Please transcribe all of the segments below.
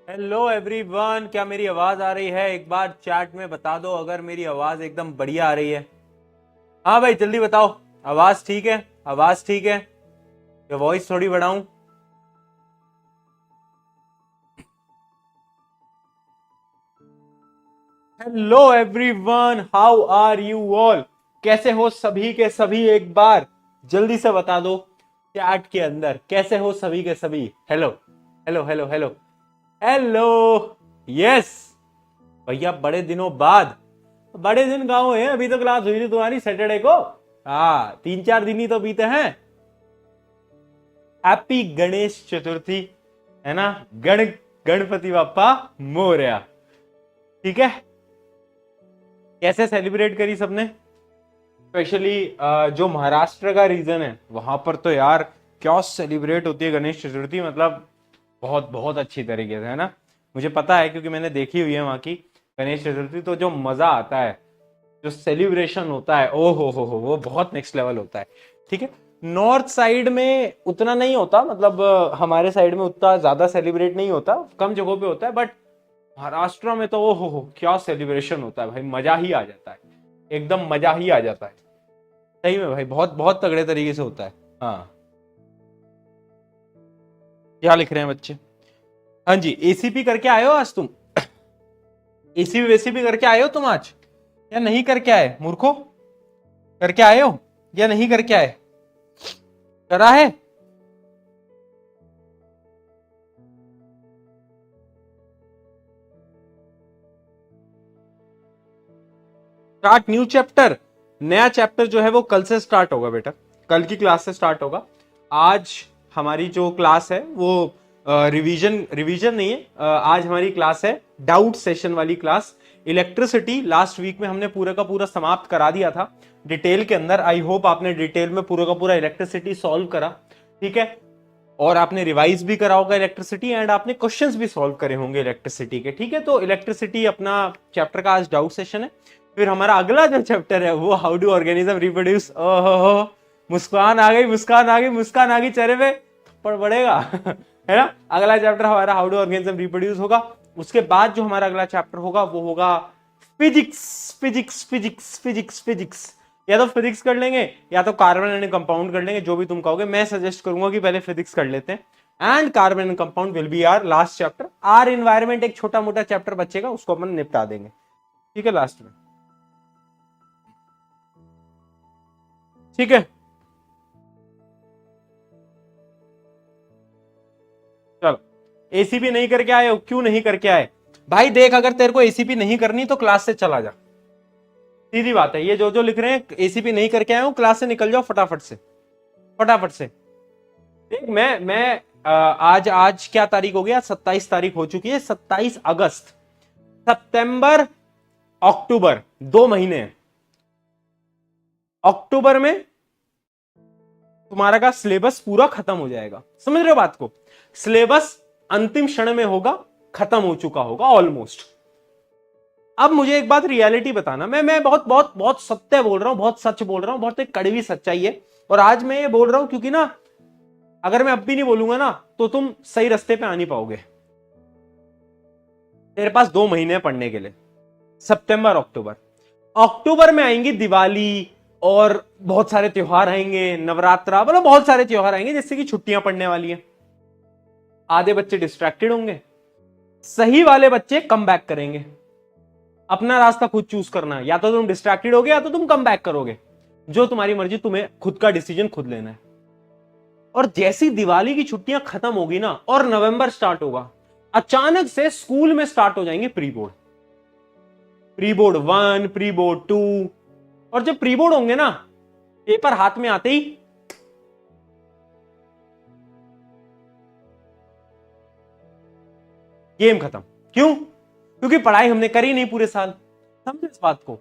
Hello everyone, क्या मेरी आवाज आ रही है? एक बार चैट में बता दो अगर मेरी आवाज एकदम बढ़िया आ रही है। हाँ भाई, जल्दी बताओ। आवाज ठीक है? आवाज ठीक है या वॉइस थोड़ी बढ़ाऊं? Hello everyone, how are you all? कैसे हो सभी के सभी? एक बार जल्दी से बता दो चैट के अंदर, कैसे हो सभी के सभी? Hello hello hello hello hello. Yes भैया, बड़े दिनों बाद। बड़े दिन कहाँ हुए हैं? अभी तो क्लास हुई थी तुम्हारी सैटरडे को। हाँ, 3-4 दिन ही तो बीते हैं। हैप्पी गणेश चतुर्थी, है ना? गणपति बापा मोरया। ठीक है। कैसे सेलिब्रेट करी सबने? स्पेशली जो महाराष्ट्र का रीजन है वहां पर तो यार क्या सेलिब्रेट होती है गणेश चतुर्थी, मतलब बहुत बहुत अच्छी तरीके से, है ना? मुझे पता है क्योंकि मैंने देखी हुई है वहां की गणेश चतुर्थी। तो जो मजा आता है, जो सेलिब्रेशन होता है, ओ हो वो बहुत नेक्स्ट लेवल होता है। ठीक है। नॉर्थ साइड में उतना नहीं होता, मतलब हमारे साइड में उतना ज्यादा सेलिब्रेट नहीं होता, कम जगहों पे होता है। बट महाराष्ट्र में तो ओ हो क्या सेलिब्रेशन होता है भाई, मजा ही आ जाता है। एकदम मजा ही आ जाता है। सही में भाई, बहुत बहुत तगड़े तरीके से होता है। हाँ। क्या लिख रहे हैं बच्चे? हाँ जी, एसीपी करके आए हो आज तुम? एसीपी वेसीपी करके आए हो तुम आज या नहीं करके आए मूर्खो? करके आए हो या नहीं करके आए? करा है? Start new chapter. नया चैप्टर जो है वो कल से स्टार्ट होगा बेटा। कल की क्लास से स्टार्ट होगा। आज हमारी जो क्लास है वो रिवीजन रिवीजन नहीं है। आज हमारी क्लास है डाउट सेशन वाली क्लास। इलेक्ट्रिसिटी लास्ट वीक में हमने पूरा का पूरा समाप्त करा दिया था डिटेल के अंदर। आई होप आपने डिटेल में पूरा का पूरा इलेक्ट्रिसिटी सॉल्व करा। ठीक है। और आपने रिवाइज भी करा होगा इलेक्ट्रिसिटी, एंड आपने क्वेश्चंस भी सॉल्व करे होंगे इलेक्ट्रिसिटी के। ठीक है। तो इलेक्ट्रिसिटी अपना चैप्टर का आज डाउट सेशन है। फिर हमारा अगला जो चैप्टर है वो हाउ डू ऑर्गेनिज्म रिप्रोड्यूस। ओहो, मुस्कान आ गई, मुस्कान आ गई, मुस्कान आ गई चेहरे पे, पड़ पड़ेगा है ना? अगला चैप्टर हमारा हाउ डू ऑर्गेनिज्म रिप्रोड्यूस होगा। उसके बाद जो हमारा अगला चैप्टर होगा वो होगा physics physics physics physics physics. या तो फिजिक्स कर लेंगे या तो कार्बन एंड कंपाउंड कर लेंगे, जो भी तुम कहोगे। मैं सजेस्ट करूंगा कि पहले फिजिक्स कर लेते हैं, and carbon and compound will be our last chapter. Our environment एक छोटा मोटा चैप्टर बचेगा, उसको अपन निपटा देंगे। ठीक है, लास्ट में। ठीक है, चलो। एसीपी नहीं करके आए हो? क्यों नहीं करके आए भाई? देख, अगर तेरे को एसीपी नहीं करनी तो क्लास से चला जा। सीधी बात है। ये जो जो लिख रहे हैं एसीपी नहीं करके आए हो, क्लास से निकल जाओ फटाफट से, फटाफट से। देख, मैं आज आज क्या तारीख हो गया? 27 तारीख हो चुकी है। 27 अगस्त, सितंबर, अक्टूबर, 2 महीने हैं। अक्टूबर में तुम्हारा का सिलेबस पूरा खत्म हो जाएगा। समझ रहे हो बात को? सिलेबस अंतिम क्षण में होगा, खत्म हो चुका होगा ऑलमोस्ट। अब मुझे एक बात रियलिटी बताना। मैं बहुत बहुत बहुत सत्य बोल रहा हूं, बहुत सच बोल रहा हूं, बहुत एक कड़वी सच्चाई है। और आज मैं ये बोल रहा हूं क्योंकि ना, अगर मैं अब भी नहीं बोलूंगा ना तो तुम सही रास्ते पे आ नहीं पाओगे। तेरे पास 2 महीने पढ़ने के लिए, सितंबर, अक्टूबर। अक्टूबर में आएंगी दिवाली और बहुत सारे त्योहार आएंगे, नवरात्रा, मतलब बहुत सारे त्योहार आएंगे जिससे कि छुट्टियां पड़ने वाली हैं। आधे बच्चे डिस्ट्रैक्टेड होंगे, सही वाले बच्चे कम बैक करेंगे। अपना रास्ता खुद चूज करना है, या तो तुम डिस्ट्रैक्टेड होगे या तो तुम कम बैक करोगे। जो तुम्हारी मर्जी, तुम्हें खुद का डिसीजन खुद लेना है। और जैसी दिवाली की छुट्टियां खत्म होगी ना और नवंबर स्टार्ट होगा, अचानक से स्कूल में स्टार्ट हो जाएंगे pre board. Pre board 1, pre board 2। और जब प्री बोर्ड होंगे ना, पेपर हाथ में आते ही गेम खत्म। क्यों? क्योंकि पढ़ाई हमने करी नहीं पूरे साल। समझे इस बात को?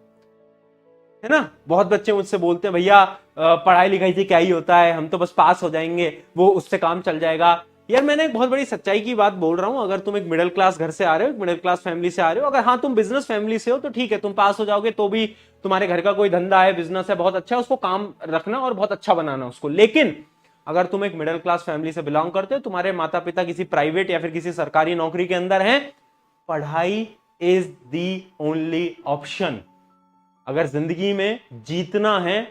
है ना? बहुत बच्चे मुझसे बोलते हैं, भैया पढ़ाई लिखाई से क्या ही होता है, हम तो बस पास हो जाएंगे, वो उससे काम चल जाएगा। यार, मैंने एक बहुत बड़ी सच्चाई की बात बोल रहा हूं। अगर तुम एक मिडिल क्लास घर से आ रहे हो, मिडिल क्लास फैमिली से आ रहे हो, अगर हाँ तुम बिजनेस फैमिली से हो तो ठीक है, तुम पास हो जाओगे तो भी तुम्हारे घर का कोई धंधा है, बिजनेस है, बहुत अच्छा है, उसको काम रखना और बहुत अच्छा बनाना उसको। लेकिन अगर तुम एक मिडिल क्लास फैमिली से बिलोंग करते हो, तुम्हारे माता पिता किसी प्राइवेट या फिर किसी सरकारी नौकरी के अंदर हैं, पढ़ाई इज दी ओनली ऑप्शन। अगर जिंदगी में जीतना है,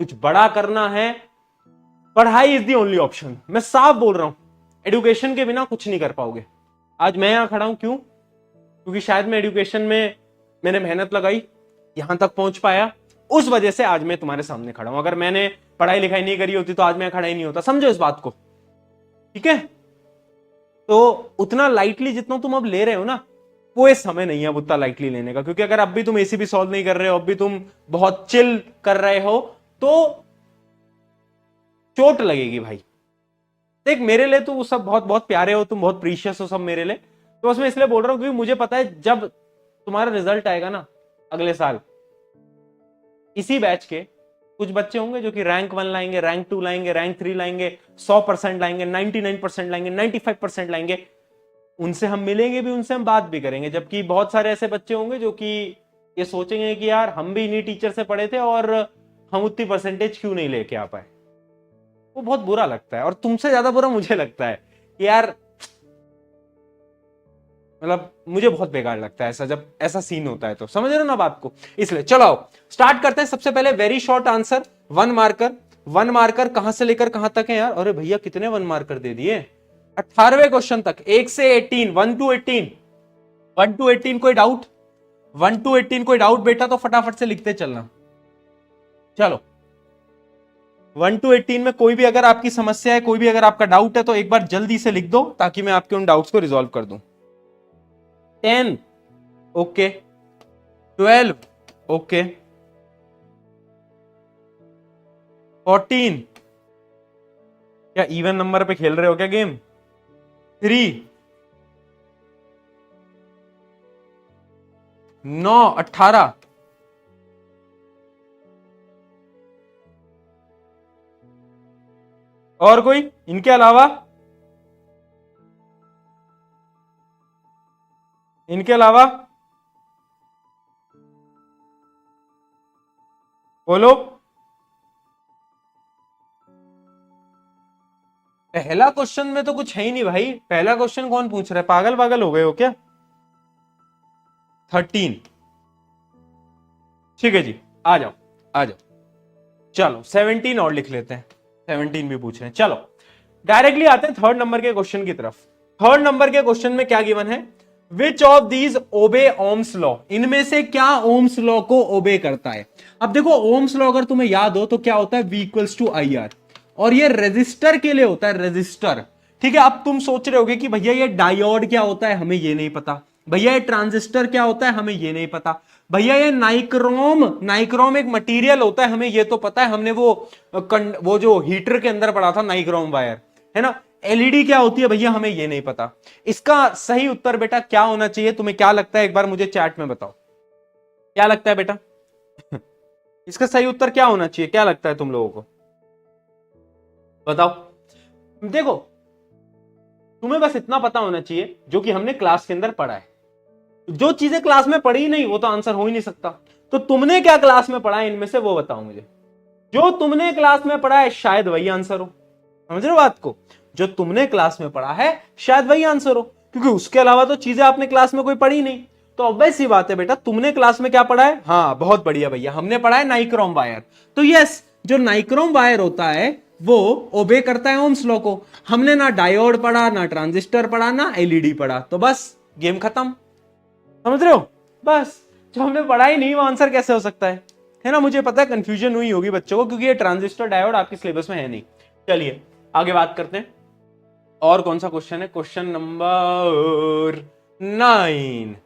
कुछ बड़ा करना है, पढ़ाई इज दी ओनली ऑप्शन। मैं साफ बोल रहा हूं, एजुकेशन के बिना कुछ नहीं कर पाओगे। आज मैं यहां खड़ा हूं, क्यों? क्योंकि शायद मैं एजुकेशन में मैंने मेहनत लगाई, यहां तक पहुंच पाया, उस वजह से आज मैं तुम्हारे सामने खड़ा हूं। अगर मैंने पढ़ाई लिखाई नहीं करी होती तो आज मैं खड़ा ही नहीं होता। समझो इस बात को, ठीक है? तो उतना लाइटली जितना तुम अब ले रहे हो ना, वो ये समय नहीं है अब उतना लाइटली लेने का। क्योंकि अगर अब भी तुम एसीबी सॉल्व नहीं कर रहे हो, अब भी तुम बहुत चिल कर रहे हो, तो चोट लगेगी भाई। देख, मेरे लिए तो वो सब बहुत बहुत प्यारे हो, तुम बहुत प्रीशियस हो सब मेरे लिए। तो बस मैं इसलिए बोल रहा हूं क्योंकि मुझे पता है जब तुम्हारा रिजल्ट आएगा ना अगले साल, इसी बैच के कुछ बच्चे होंगे जो कि रैंक 1 लाएंगे, रैंक 2 लाएंगे, रैंक 3 लाएंगे, 100% लाएंगे, 99% लाएंगे, 95% लाएंगे। उनसे हम मिलेंगे भी, उनसे हम बात भी करेंगे। जबकि बहुत सारे ऐसे बच्चे होंगे जो कि ये सोचेंगे कि यार हम भी इन्हीं टीचर से पढ़े थे और हम उतनी परसेंटेज क्यों नहीं लेके आ पाए। वो बहुत बुरा लगता है, और तुमसे ज्यादा बुरा मुझे लगता है कि यार, मतलब मुझे बहुत बेकार लगता है ऐसा, जब ऐसा सीन होता है। तो समझ रहे हो ना बात को? इसलिए चलो आओ स्टार्ट करते हैं। सबसे पहले very short answer, 1 marker. 1 marker कहां से लेकर कहां तक है यार? अरे भैया कितने 1 मार्कर दे दिए? 18वें क्वेश्चन तक, 1 से 18, 1 to 18, 1 to 18 कोई डाउट? 1 to 18 कोई डाउट बेटा? तो फटाफट से लिखते चलना। चलो 1 to 18 में कोई भी अगर आपकी समस्या है, कोई भी अगर आपका डाउट है, तो एक बार जल्दी से लिख दो ताकि मैं आपके उन डाउट्स को रिजॉल्व कर दूं। 10 ओके, 12 ओके, 14 क्या इवन नंबर पे खेल रहे हो क्या गेम? 3 9 18 और कोई इनके अलावा? इनके अलावा बोलो। पहला क्वेश्चन में तो कुछ है ही नहीं भाई। पहला क्वेश्चन कौन पूछ रहा है? पागल पागल हो गए हो क्या? 13 ठीक है जी, आ जाओ आ जाओ। चलो 17 और लिख लेते हैं, 17 भी पूछ रहे हैं। चलो डायरेक्टली आते हैं थर्ड नंबर के क्वेश्चन की तरफ। थर्ड नंबर के क्वेश्चन में क्या गिवन है? Which of these obey Ohm's law? इनमें से क्या ओम्स लॉ को ओबे करता है? अब देखो, ओम्स लॉ अगर तुम्हें याद हो तो क्या होता है? V इक्वल्स टू IR, और ये रेजिस्टर के लिए होता है, रेजिस्टर। ठीक है, अब तुम सोच रहे होगे कि भैया ये डायोड क्या होता है, हमें ये नहीं पता। भैया ये ट्रांजिस्टर क्या होता है, हमें ये नहीं पता। भैया ये नाइक्रोम, नाइक्रोम एक मटेरियल होता है, हमें ये तो पता है, हमने वो जो हीटर के अंदर पढ़ा था, नाइक्रोम वायर, है ना। एलईडी क्या होती है भैया, हमें ये नहीं पता। इसका सही उत्तर बेटा क्या होना चाहिए? तुम्हें क्या लगता है? एक बार मुझे चैट में बताओ, क्या लगता है बेटा? इसका सही उत्तर क्या होना चाहिए? क्या लगता है तुम लोगों को? बताओ। देखो, तुम्हें बस इतना पता होना चाहिए जो कि हमने क्लास के अंदर पढ़ा है। जो चीजें क्लास में पढ़ी नहीं वो तो आंसर हो ही नहीं सकता। तो तुमने क्या क्लास में पढ़ा है इनमें से, वो बताओ मुझे। जो तुमने क्लास में पढ़ा है शायद वही आंसर हो। समझ रहे हो बात को? जो तुमने क्लास में पढ़ा है शायद वही आंसर हो, क्योंकि उसके अलावा तो चीजें आपने क्लास में कोई पढ़ी नहीं। तो ऑब्वियस सी बात है बेटा, तुमने क्लास में क्या पढ़ा है? हाँ बहुत बढ़िया भैया, हमने पढ़ा है नाइक्रोम वायर। तो यस, जो नाइक्रोम वायर होता है वो ओबे करता है ओम्स लॉ को। हमने ना डायोड पढ़ा, ना ट्रांजिस्टर पढ़ा, ना एलईडी पढ़ा, तो बस गेम खत्म। समझ रहे हो? बस जो हमने पढ़ा ही नहीं वो आंसर कैसे हो सकता है ना। मुझे पता है कंफ्यूजन हुई होगी बच्चों को, क्योंकि ये ट्रांजिस्टर डायोड आपके सिलेबस में है नहीं। चलिए आगे बात करते हैं। और कौन सा क्वेश्चन है? Question number 9।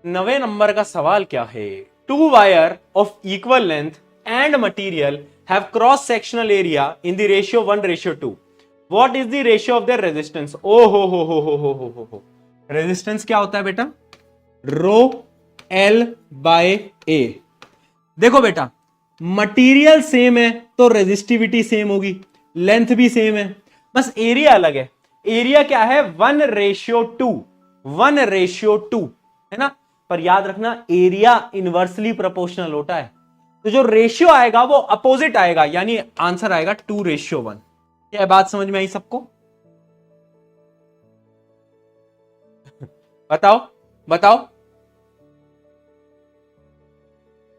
9वें नंबर का सवाल क्या है? 2 wire of equal length and material have cross sectional area in the ratio 1:2। What is the ratio of their resistance? ओ हो। रेजिस्टेंस क्या होता है बेटा? Rho L by A। देखो बेटा, मटीरियल सेम है तो रेजिस्टिविटी सेम होगी, लेंथ भी सेम है, बस एरिया अलग है। एरिया क्या है? 1:2, 1:2 है ना। पर याद रखना, एरिया इनवर्सली प्रोपोर्शनल होता है, तो जो रेशियो आएगा वो अपोजिट आएगा, यानी आंसर आएगा 2:1। क्या बात समझ में आई सबको? बताओ बताओ।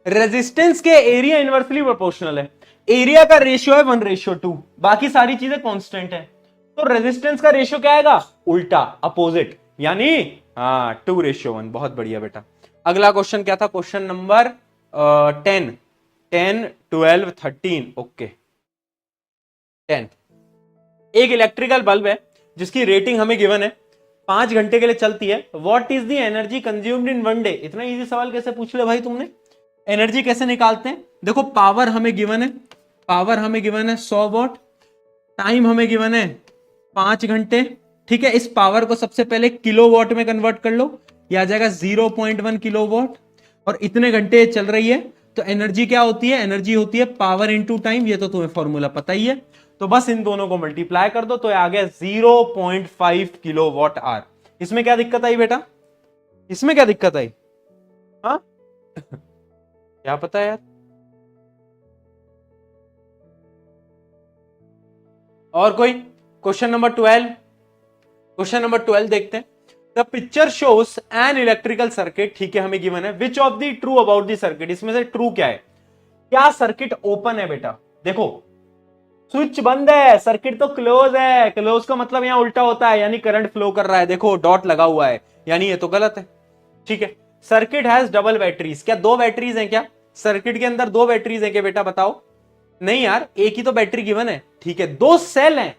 रेजिस्टेंस के एरिया इनवर्सली प्रोपोर्शनल है, एरिया का रेशियो है 1:2, बाकी सारी चीजें कांस्टेंट है, तो रेजिस्टेंस का रेशियो क्या आएगा? उल्टा, अपोजिट, यानी हाँ 2:1। बहुत बढ़िया बेटा। अगला क्वेश्चन क्या था? Question number 10, 10, 12, 13। ओके 10। एक इलेक्ट्रिकल बल्ब है जिसकी रेटिंग हमें गिवन है, 5 घंटे के लिए चलती है। What is the energy consumed in 1 day? इतना इजी सवाल कैसे पूछ लिया भाई तुमने? एनर्जी कैसे निकालते हैं? देखो पावर हमें गिवन है, पावर हमें गिवन है 100 वॉट, टाइम हमें गिवन है 5 घंटे। ठीक है, इस पावर को सबसे पहले किलोवाट में कन्वर्ट कर लो, यह आ जाएगा 0.1 किलोवाट, और इतने घंटे चल रही है, तो एनर्जी क्या होती है? एनर्जी होती है पावर इंटू टाइम, ये तो तुम्हें फॉर्मूला पता ही है। तो बस इन दोनों को मल्टीप्लाई कर दो, तो आ गया 0.5 किलोवाट आवर। इसमें क्या दिक्कत आई बेटा? इसमें क्या दिक्कत आई? हाँ क्या पता यार। और कोई? क्वेश्चन नंबर 12, क्वेश्चन नंबर 12 देखते हैं। The picture shows an electrical circuit, ठीक है हमें गिवन है, which of the true about the circuit? इसमें से ट्रू क्या है? क्या सर्किट ओपन है बेटा? देखो स्विच बंद है, सर्किट तो क्लोज है, क्लोज का मतलब यहां उल्टा होता है, यानी करंट फ्लो कर रहा है, देखो डॉट लगा हुआ है, यानी ये तो गलत है। ठीक है, सर्किट हैज डबल बैटरीज, क्या 2 बैटरीज हैं? क्या सर्किट के अंदर 2 बैटरीज हैं क्या बेटा? बताओ। नहीं यार, एक ही तो बैटरी गिवन है। ठीक है, 2 सेल हैं,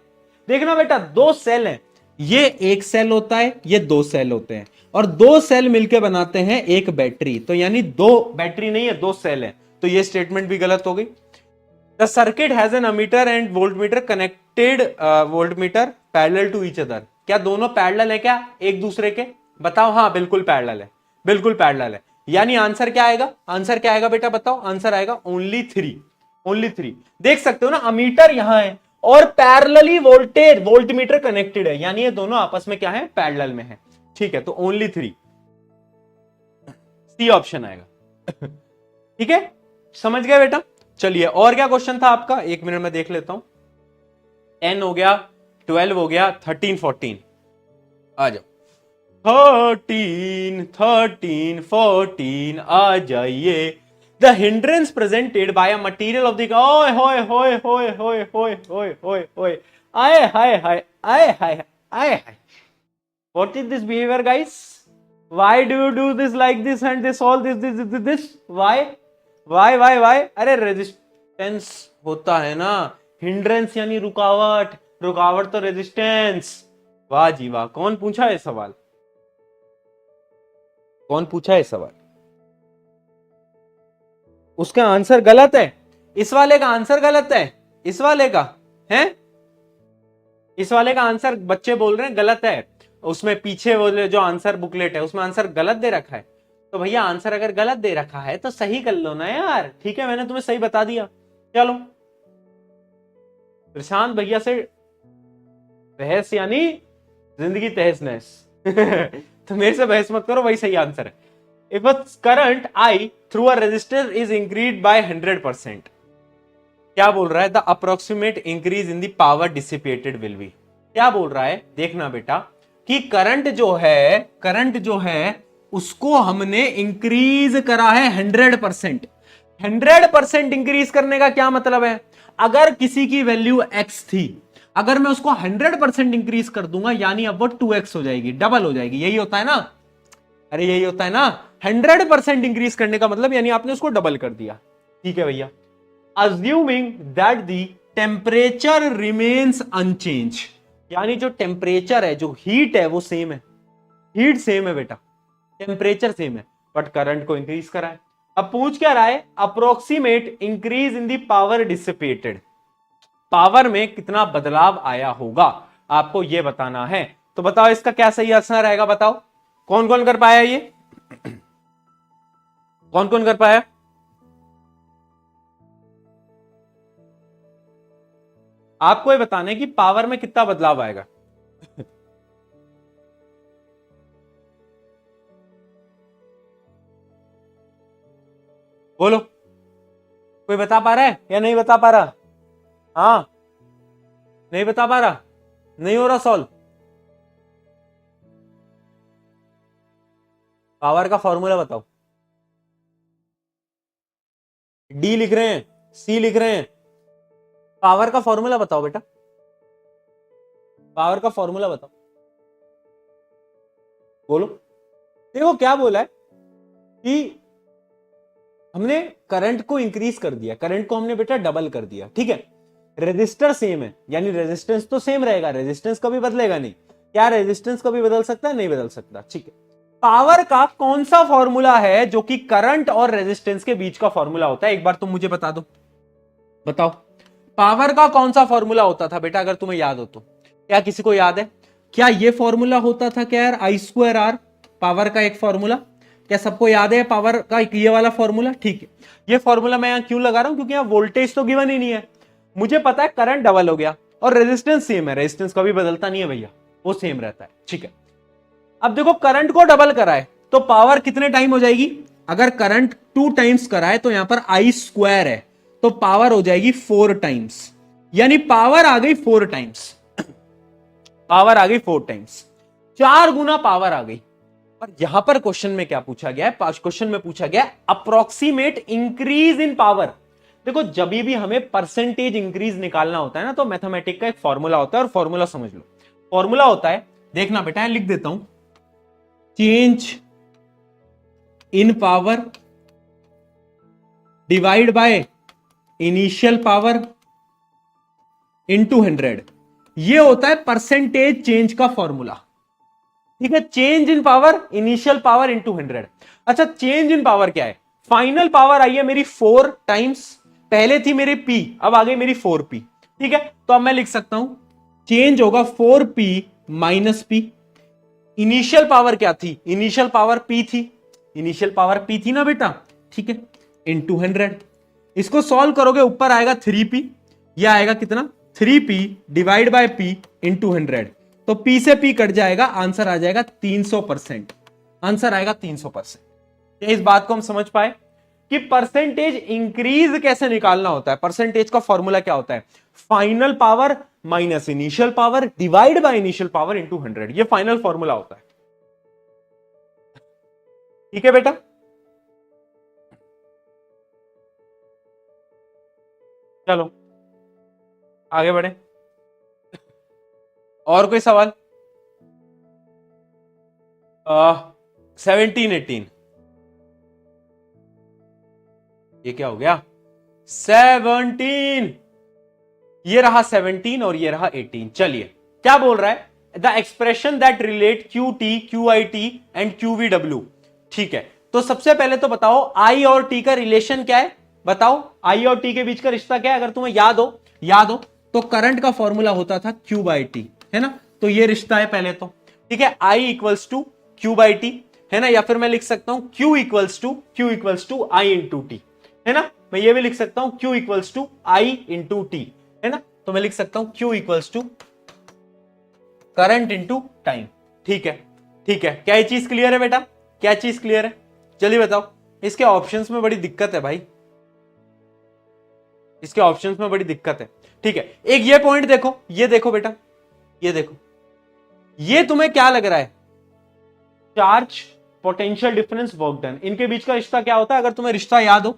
देखना बेटा 2 सेल हैं, ये एक सेल होता है, ये 2 सेल होते हैं, और 2 सेल मिलकर बनाते हैं एक बैटरी, तो यानी 2 बैटरी नहीं है, 2 सेल है, तो ये स्टेटमेंट भी गलत हो गई। The circuit has an ammeter and voltmeter connected, voltmeter parallel to each other, क्या दोनों पैरेलल है क्या एक दूसरे के? बताओ। हाँ बिल्कुल पैरेलल है, बिल्कुल पैरेलल है, यानी आंसर क्या आएगा? आंसर क्या आएगा बेटा बताओ? आंसर आएगा ओनली 3, ओनली 3। देख सकते हो ना, अमीटर यहां है और पैरेलली वोल्टेज वोल्टमीटर कनेक्टेड है, यानी ये दोनों आपस में क्या है? पैरेलल में है। ठीक है, तो ओनली 3, सी ऑप्शन आएगा। ठीक है, समझ गए बेटा? चलिए, और क्या क्वेश्चन था आपका? 1 मिनट में देख लेता हूं। 10 हो गया, 12 हो गया, 13, 14 आ जाओ। 13, 13, 14 आ जाइए। The hindrance presented by a material of the, ओए होए होए होए होए होए होए होए होए, आए हाय हाय, आए हाय आए हाय। What is this behavior guys? Why do you do this like this and this all this? Why? Why? अरे रेजिस्टेंस होता है ना, हिंड्रेंस यानी रुकावट, रुकावट तो रेजिस्टेंस। वाह जी वाह, कौन पूछा है सवाल? कौन पूछा है सवाल? उसका आंसर गलत है, इस वाले का आंसर गलत है, इस वाले का है, इस वाले का आंसर बच्चे बोल रहे हैं गलत है। उसमें पीछे वो जो आंसर बुकलेट है उसमें आंसर गलत दे रखा है, तो भैया आंसर अगर गलत दे रखा है तो सही कर लो ना यार। ठीक है, मैंने तुम्हें सही बता दिया। चलो, प्रशांत भैया से बहस यानी जिंदगी तहस नहस। तो मेरे से बहस मत करो, वही सही आंसर है। If a current I through a resistor is increase by 100%, क्या बोल रहा है? The approximate increase in the power dissipated will be, क्या बोल रहा है? देखना बेटा कि करंट जो है, करंट जो है उसको हमने इंक्रीज करा है 100%। 100% इंक्रीज करने का क्या मतलब है? अगर किसी की वैल्यू x थी, अगर मैं उसको 100% इंक्रीज कर दूंगा, यानी अब वो 2x हो जाएगी, डबल हो जाएगी, यही होता है ना? अरे यही होता है ना, 100% इंक्रीज करने का मतलब यानी आपने उसको डबल कर दिया। ठीक है भैया, assuming that the temperature remains unchanged, यानी जो टेम्परेचर है, जो हीट है वो सेम है, हीट सेम है बेटा, टेम्परेचर सेम है, बट करंट को इंक्रीज करा है। अब पूछ क्या रहा है? Approximate increase in the power dissipated, power में कितना बदलाव आया होगा, आपको यह बताना है। तो बताओ इसका क्या सही आंसर रहेगा? बताओ कौन कौन कर पाया ये? कौन कौन कर पाया? आपको ये बताना है कि पावर में कितना बदलाव आएगा। बोलो, कोई बता पा रहा है या नहीं बता पा रहा? हाँ नहीं बता पा रहा, नहीं हो रहा सॉल्व। पावर का फॉर्मूला बताओ। डी लिख रहे हैं, सी लिख रहे हैं, पावर का फॉर्मूला बताओ बेटा, पावर का फॉर्मूला बताओ, बोलो। देखो क्या बोला है कि हमने करंट को इंक्रीज कर दिया, करंट को हमने बेटा डबल कर दिया, ठीक है। रेजिस्टर सेम है, यानी रेजिस्टेंस तो सेम रहेगा, रेजिस्टेंस कभी बदलेगा नहीं। क्या रेजिस्टेंस कभी बदल सकता है? नहीं बदल सकता, ठीक है। पावर का कौन सा फॉर्मूला है जो कि करंट और रेजिस्टेंस के बीच का फॉर्मूला होता है? एक बार तुम मुझे बता दो, बताओ पावर का कौन सा फॉर्मूला होता था बेटा, अगर तुम्हें याद हो तो। क्या किसी को याद है? क्या ये फॉर्मूला होता था क्या यार, आई स्क्वायर आर, पावर का एक फॉर्मूला? क्या सबको याद है पावर का ये वाला फॉर्मूला? ठीक है, ये फॉर्मूला मैं यहां क्यों लगा रहा हूं, क्योंकि यहां वोल्टेज तो गिवन ही नहीं है, मुझे पता है करंट डबल हो गया और रेजिस्टेंस सेम है, रेजिस्टेंस कभी बदलता नहीं है भैया, वो सेम रहता है, ठीक है। अब देखो करंट को डबल कराए तो पावर कितने टाइम हो जाएगी? अगर करंट 2 टाइम्स कराए तो यहां पर आई स्क्वायर है, तो पावर हो जाएगी 4 टाइम्स, यानी पावर आ गई 4 टाइम्स, पावर आ गई 4 टाइम्स, 4 गुना पावर आ गई। और यहां पर क्वेश्चन में क्या पूछा गया है? क्वेश्चन में पूछा गया अप्रोक्सीमेट इंक्रीज इन पावर। देखो जब भी हमें परसेंटेज इंक्रीज निकालना होता है ना, तो मैथमेटिक का एक फॉर्मूला होता है, और फॉर्मूला समझ लो। फॉर्मूला होता है, देखना बेटा लिख देता हूं, change in power divide by initial power into 100, ये होता है परसेंटेज चेंज का फॉर्मूला, ठीक है। Change in power, initial power into 100। अच्छा चेंज इन पावर क्या है? फाइनल पावर आई है मेरी 4 टाइम्स, पहले थी मेरी P, अब आ गई मेरी 4P, ठीक है। तो अब मैं लिख सकता हूं चेंज होगा 4P minus P। Initial power क्या थी? इनिशियल पावर P थी, इनिशियल पावर P थी ना बेटा, ठीक है, इनटू 100। इसको सॉल्व करोगे ऊपर आएगा 3P, यह आएगा कितना? 3P divide by P into 100, तो P से P कट जाएगा, आंसर आ जाएगा 300%, आंसर आएगा 300%। इस बात को हम समझ पाए कि परसेंटेज इंक्रीज कैसे निकालना होता है। परसेंटेज का फॉर्मूला क्या होता है? Final power minus initial power divide by initial power into 100, ये फाइनल फॉर्मूला होता है, ठीक है बेटा। चलो आगे बढ़े, और कोई सवाल? 17 18, ये क्या हो गया? 17, ये रहा 17 और ये रहा 18। चलिए क्या बोल रहा है? The expression that relate Q T, Q I T and Q V W, ठीक है। तो सबसे पहले तो बताओ आई और टी का रिलेशन क्या है, बताओ आई और टी के बीच का रिश्ता क्या है? अगर तुम्हें याद हो तो करंट का फॉर्मूला होता था क्यू बाई टी, है ना, तो ये रिश्ता है पहले तो, ठीक है। I equals to Q by T, है ना, या फिर मैं लिख सकता हूं Q equals to I into T, है ना। मैं ये भी लिख सकता हूं Q equals to I into T, है ना, तो मैं लिख सकता हूं Q equals to current into time, ठीक है, ठीक है। क्या ये चीज क्लियर है बेटा? क्या चीज क्लियर है? जल्दी बताओ। इसके ऑप्शंस में बड़ी दिक्कत है भाई, इसके ऑप्शंस में बड़ी दिक्कत है, ठीक है। एक ये पॉइंट देखो, ये देखो बेटा, ये देखो, ये तुम्हें क्या लग रहा है? Charge, potential difference, work done, इनके बीच का रिश्ता क्या होता है? अगर तुम्हें रिश्ता याद हो,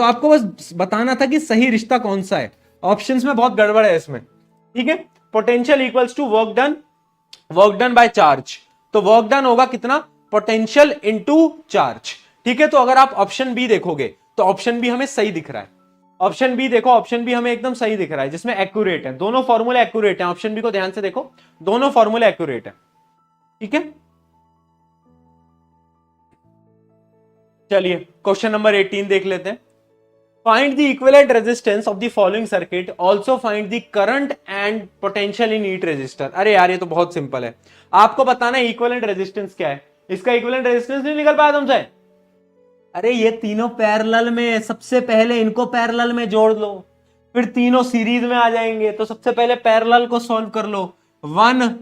आपको बस बताना था कि सही रिश्ता कौन सा है। ऑप्शंस में बहुत गड़बड़ है इसमें, ठीक है। Potential equals to work done by charge, तो वर्क डन होगा कितना? पोटेंशियल इनटू चार्ज, ठीक है। तो अगर आप ऑप्शन बी देखोगे तो ऑप्शन बी हमें सही दिख रहा है, ऑप्शन बी देखो, ऑप्शन बी हमें एकदम सही दिख रहा है, जिसमें एक्यूरेट है, दोनों फॉर्मूले एक्यूरेट हैं। ऑप्शन बी को ध्यान से देखो, दोनों फॉर्मूले एक्यूरेट है, ठीक है। चलिए क्वेश्चन नंबर 18 देख लेते हैं। Find the equivalent resistance of the following circuit, also find the current and potential in each resistor. अरे यार ये तो बहुत सिंपल है, आपको बताना है इक्विवेलेंट रेजिस्टेंस क्या है। इसका इक्विवेलेंट रेजिस्टेंस नहीं निकल पाया तुमसे? अरे ये तीनों पैरेलल में, सबसे पहले इनको पैरेलल में जोड़ लो, फिर तीनों सीरीज में आ जाएंगे। तो सबसे पहले पैरेलल को सॉल्व कर लो, 1/2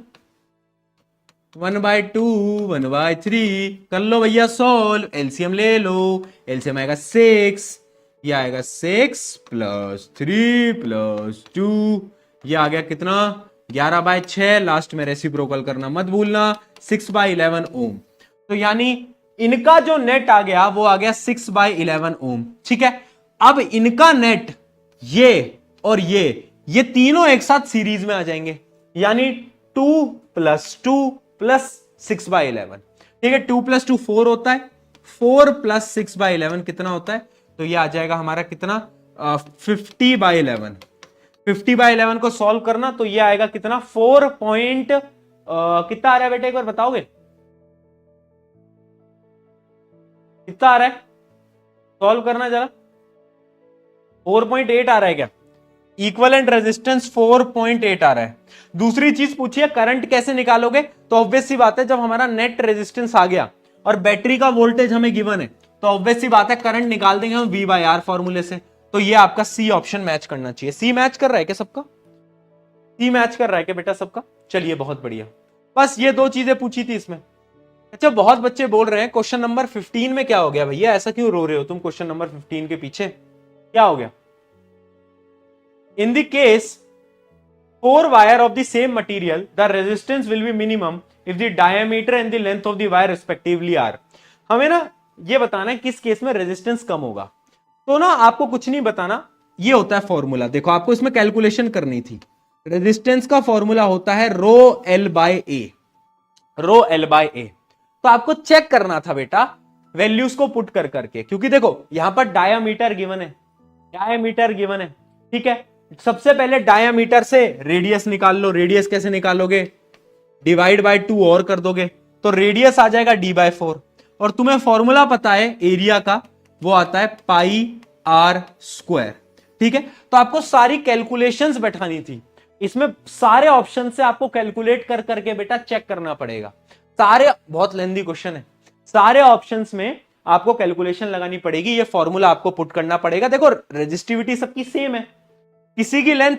1/3 कर लो भैया सॉल्व, एलसीएम ले लो, एलसीएम आएगा 6, ये आएगा 6 + 3 + 2, ये आ गया कितना 11/6, लास्ट में रेसिप्रोकल करना मत भूलना 6/11 ओम। तो यानी इनका जो नेट आ गया वो आ गया 6/11 ओम। ठीक है, अब इनका नेट ये और ये तीनों एक साथ सीरीज में आ जाएंगे, यानी 2 + 2 + 6/11। ठीक है, 2 + 2 4 होता है, 4 + 6/11 कितना होता है, तो ये आ जाएगा हमारा कितना 50/11। 50/11 को सॉल्व करना तो ये आएगा कितना 4 पॉइंट कितना आ रहा है बेटा, एक बार बताओगे कितना आ रहा है, सॉल्व करना जरा। 4.8 आ रहा है क्या, इक्विवेलेंट रेजिस्टेंस 4.8 आ रहा है। दूसरी चीज पूछिए करंट कैसे निकालोगे, तो ऑब्वियस सी बात है जब हमारा नेट रेजिस्टेंस आ गया और बैटरी का वोल्टेज हमें गिवन है तो ऑब्वियस सी बात है करंट निकाल देंगे हम V/R फॉर्मूले से। तो ये आपका सी ऑप्शन मैच करना चाहिए। सी मैच कर रहा है क्या सबका, सी मैच कर रहा है क्या बेटा सबका, चलिए बहुत बढ़िया। बस ये दो चीजें पूछी थी इसमें। अच्छा, बहुत बच्चे बोल रहे हैं क्वेश्चन नंबर 15 में क्या हो गया भैया, ऐसा क्यों रो रहे हो तुम क्वेश्चन नंबर 15 के पीछे, क्या हो गया। In the case 4 wire of the same material, the resistance will be minimum if the diameter and the length of the wire respectively are। हमें ना ये बताना है किस केस में रेजिस्टेंस कम होगा। तो ना आपको कुछ नहीं बताना, ये होता है फॉर्मूला, देखो आपको इसमें कैलकुलेशन करनी थी। रेजिस्टेंस का फॉर्मूला होता है ρL/A, ρL/A। तो आपको चेक करना था बेटा वैल्यूज को पुट कर करके, क्योंकि देखो यहां पर डायामीटर गिवन है, डायामीटर गिवन है। ठीक है, सबसे पहले डायामीटर से रेडियस निकाल लो। रेडियस कैसे निकालोगे, /2 और कर दोगे तो रेडियस आ जाएगा D/4। और तुम्हें फॉर्मूला पता है एरिया का, वो आता है πr²। ठीक है, तो आपको सारी कैलकुलेशंस बैठानी थी इसमें, सारे ऑप्शन से आपको कैलकुलेट कर करके बेटा चेक करना पड़ेगा। सारे बहुत लेंथी क्वेश्चन है, सारे ऑप्शंस में आपको कैलकुलेशन लगानी पड़ेगी, ये फॉर्मूला आपको पुट करना पड़ेगा। देखो रेजिस्टिविटी सबकी सेम है, किसी की लेंथ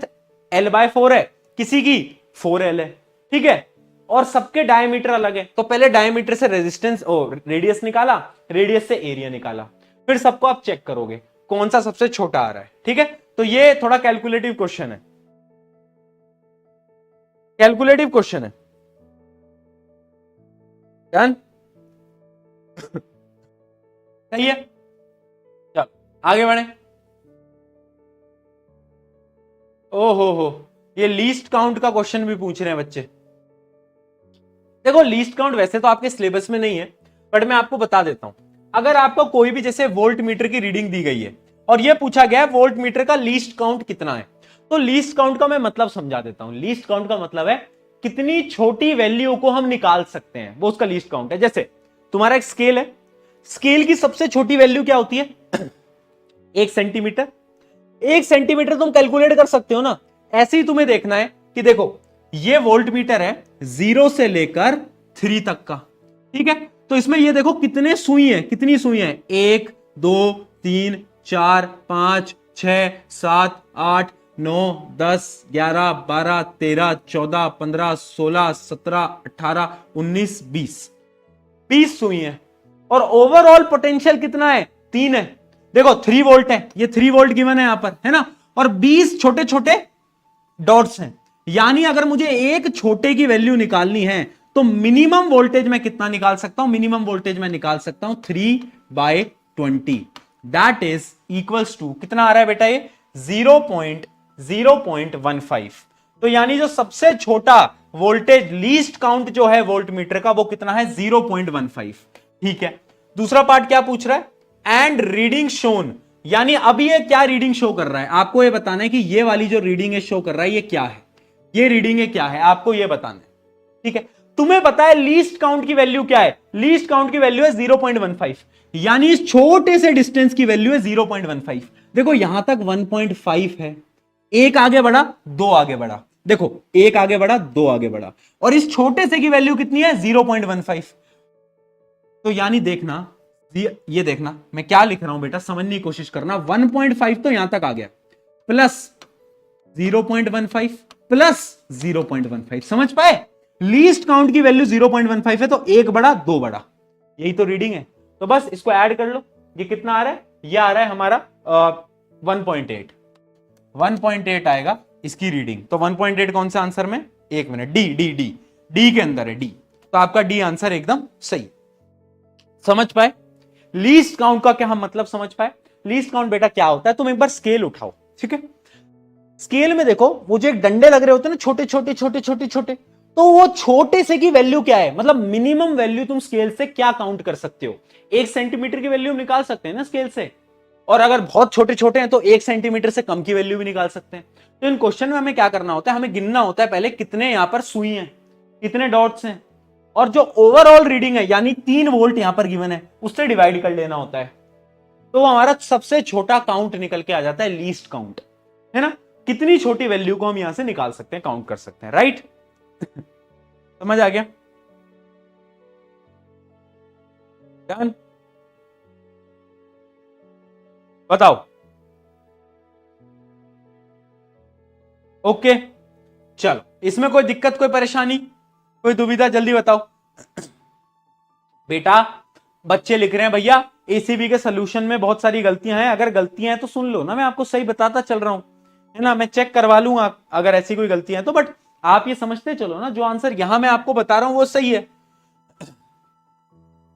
L/4 है, किसी की 4L है। ठीक है, और सबके डायमीटर अलग है, तो पहले डायमीटर से रेजिस्टेंस रेडियस निकाला, रेडियस से एरिया निकाला, फिर सबको आप चेक करोगे कौन सा सबसे छोटा आ रहा है। ठीक है, तो ये थोड़ा कैलकुलेटिव क्वेश्चन है, कैलकुलेटिव क्वेश्चन है। डन सही है, चल आगे बढ़े। ओहो, ये लीस्ट काउंट का क्वेश्चन भी पूछ रहे हैं बच्चे। देखो लीस्ट काउंट वैसे तो आपके सिलेबस में नहीं है, बट मैं आपको बता देता हूं। अगर आपको कोई भी जैसे वोल्ट मीटर की रीडिंग दी गई है और ये पूछा गया है वोल्ट मीटर का लीस्ट काउंट कितना है, तो लीस्ट काउंट का मैं मतलब समझा देता हूं। लीस्ट काउंट का मतलब है कितनी छोटी वैल्यू को हम निकाल सकते हैं, वो उसका लीस्ट काउंट है। जैसे तुम्हारा एक स्केल है, स्केल की सबसे छोटी वैल्यू क्या होती है 1 सेंटीमीटर। 1 सेंटीमीटर तुम कैलकुलेट कर सकते हो ना। ऐसे ही तुम्हें देखना है कि देखो ये वोल्ट मीटर है 0 से लेकर 3 तक का। ठीक है, तो इसमें ये देखो कितने सुई हैं, कितनी सुई हैं 1 2 3 4 5 6 7 8 9 10 11 12 13 14 15 16 17 18 19 20 सुई हैं। और ओवरऑल पोटेंशियल कितना है 3 है। देखो 3 वोल्ट है, ये 3 वोल्ट गिवन है यहां पर, है ना, और 20 छोटे छोटे डॉट्स हैं। यानी अगर मुझे एक छोटे की वैल्यू निकालनी है तो मिनिमम वोल्टेज मैं कितना निकाल सकता हूं, मिनिमम वोल्टेज मैं निकाल सकता हूं 3/20, दैट इज इक्वल्स टू कितना आ रहा है बेटा ये 0.015। तो यानी जो सबसे छोटा वोल्टेज लीस्ट काउंट जो है वोल्ट मीटर का वो कितना है 0.15। ठीक है, दूसरा पार्ट क्या पूछ रहा है, एंड रीडिंग शोन, यानी अभी ये क्या रीडिंग शो कर रहा है, आपको ये बताना है कि ये वाली जो रीडिंग है शो कर रहा है ये क्या है, ये रीडिंग है क्या है, आपको ये बताना है। ठीक है, तुम्हें पता है लीस्ट काउंट की वैल्यू क्या है, लीस्ट काउंट की वैल्यू है 0.15, यानी इस छोटे से डिस्टेंस की वैल्यू है 0.15। देखो यहां तक 1.5 है, एक आगे बढ़ा 2 आगे बढ़ा, देखो एक आगे बढ़ा 2 आगे बढ़ा, और इस छोटे से की वैल्यू कितनी है 0.15। तो यानी देखना, ये देखना मैं क्या लिख रहा हूं बेटा, समझने की कोशिश करना। 1.5 तो यहां तक आ गया, प्लस 0.15 प्लस 0.15, समझ पाए। लीस्ट काउंट की वैल्यू 0.15 है, तो एक बड़ा 2 बड़ा, यही तो रीडिंग है। तो बस इसको ऐड कर लो, ये कितना आ रहा है, ये आ रहा है हमारा 1.8 आएगा इसकी रीडिंग। तो 1.8 कौन सा आंसर में, एक minute, D D D D के अंदर है, डी। तो आपका डी आंसर एकदम सही। समझ पाए लीस्ट काउंट का क्या हम मतलब समझ पाए। लीस्ट काउंट बेटा क्या होता है, तुम एक बार स्केल उठाओ, ठीक है। स्केल में देखो वो जो एक डंडे लग रहे होते हैं ना, छोटे छोटे छोटे छोटे छोटे, तो वो छोटे से की वैल्यू क्या है, मतलब मिनिमम वैल्यू तुम स्केल से क्या काउंट कर सकते हो। 1 सेंटीमीटर की वैल्यू निकाल सकते हैं ना स्केल से, और अगर बहुत छोटे छोटे हैं तो 1 सेंटीमीटर से कम की वैल्यू भी निकाल सकते हैं। तो इन क्वेश्चन में हमें क्या करना होता है, हमें गिनना होता है पहले कितने यहां पर सुई हैं, कितने डॉट्स हैं, और जो ओवरऑल रीडिंग है यानी 3 वोल्ट यहां पर गिवन है उससे डिवाइड कर लेना होता है। तो हमारा सबसे छोटा काउंट निकल के आ जाता है, लीस्ट काउंट, है ना। कितनी छोटी वैल्यू को हम यहां से निकाल सकते हैं, काउंट कर सकते हैं, राइट। समझ आ गया। डन, बताओ। ओके चलो, इसमें कोई दिक्कत, कोई परेशानी, कोई दुविधा, जल्दी बताओ। बेटा बच्चे लिख रहे हैं भैया एसीबी के सोल्यूशन में बहुत सारी गलतियां हैं, अगर गलतियां हैं तो सुन लो ना, मैं आपको सही बताता चल रहा हूं, है ना। मैं चेक करवा लूंगा अगर ऐसी कोई गलतियां हैं तो, बट आप ये समझते चलो ना, जो आंसर यहां मैं आपको बता रहा हूं वो सही है।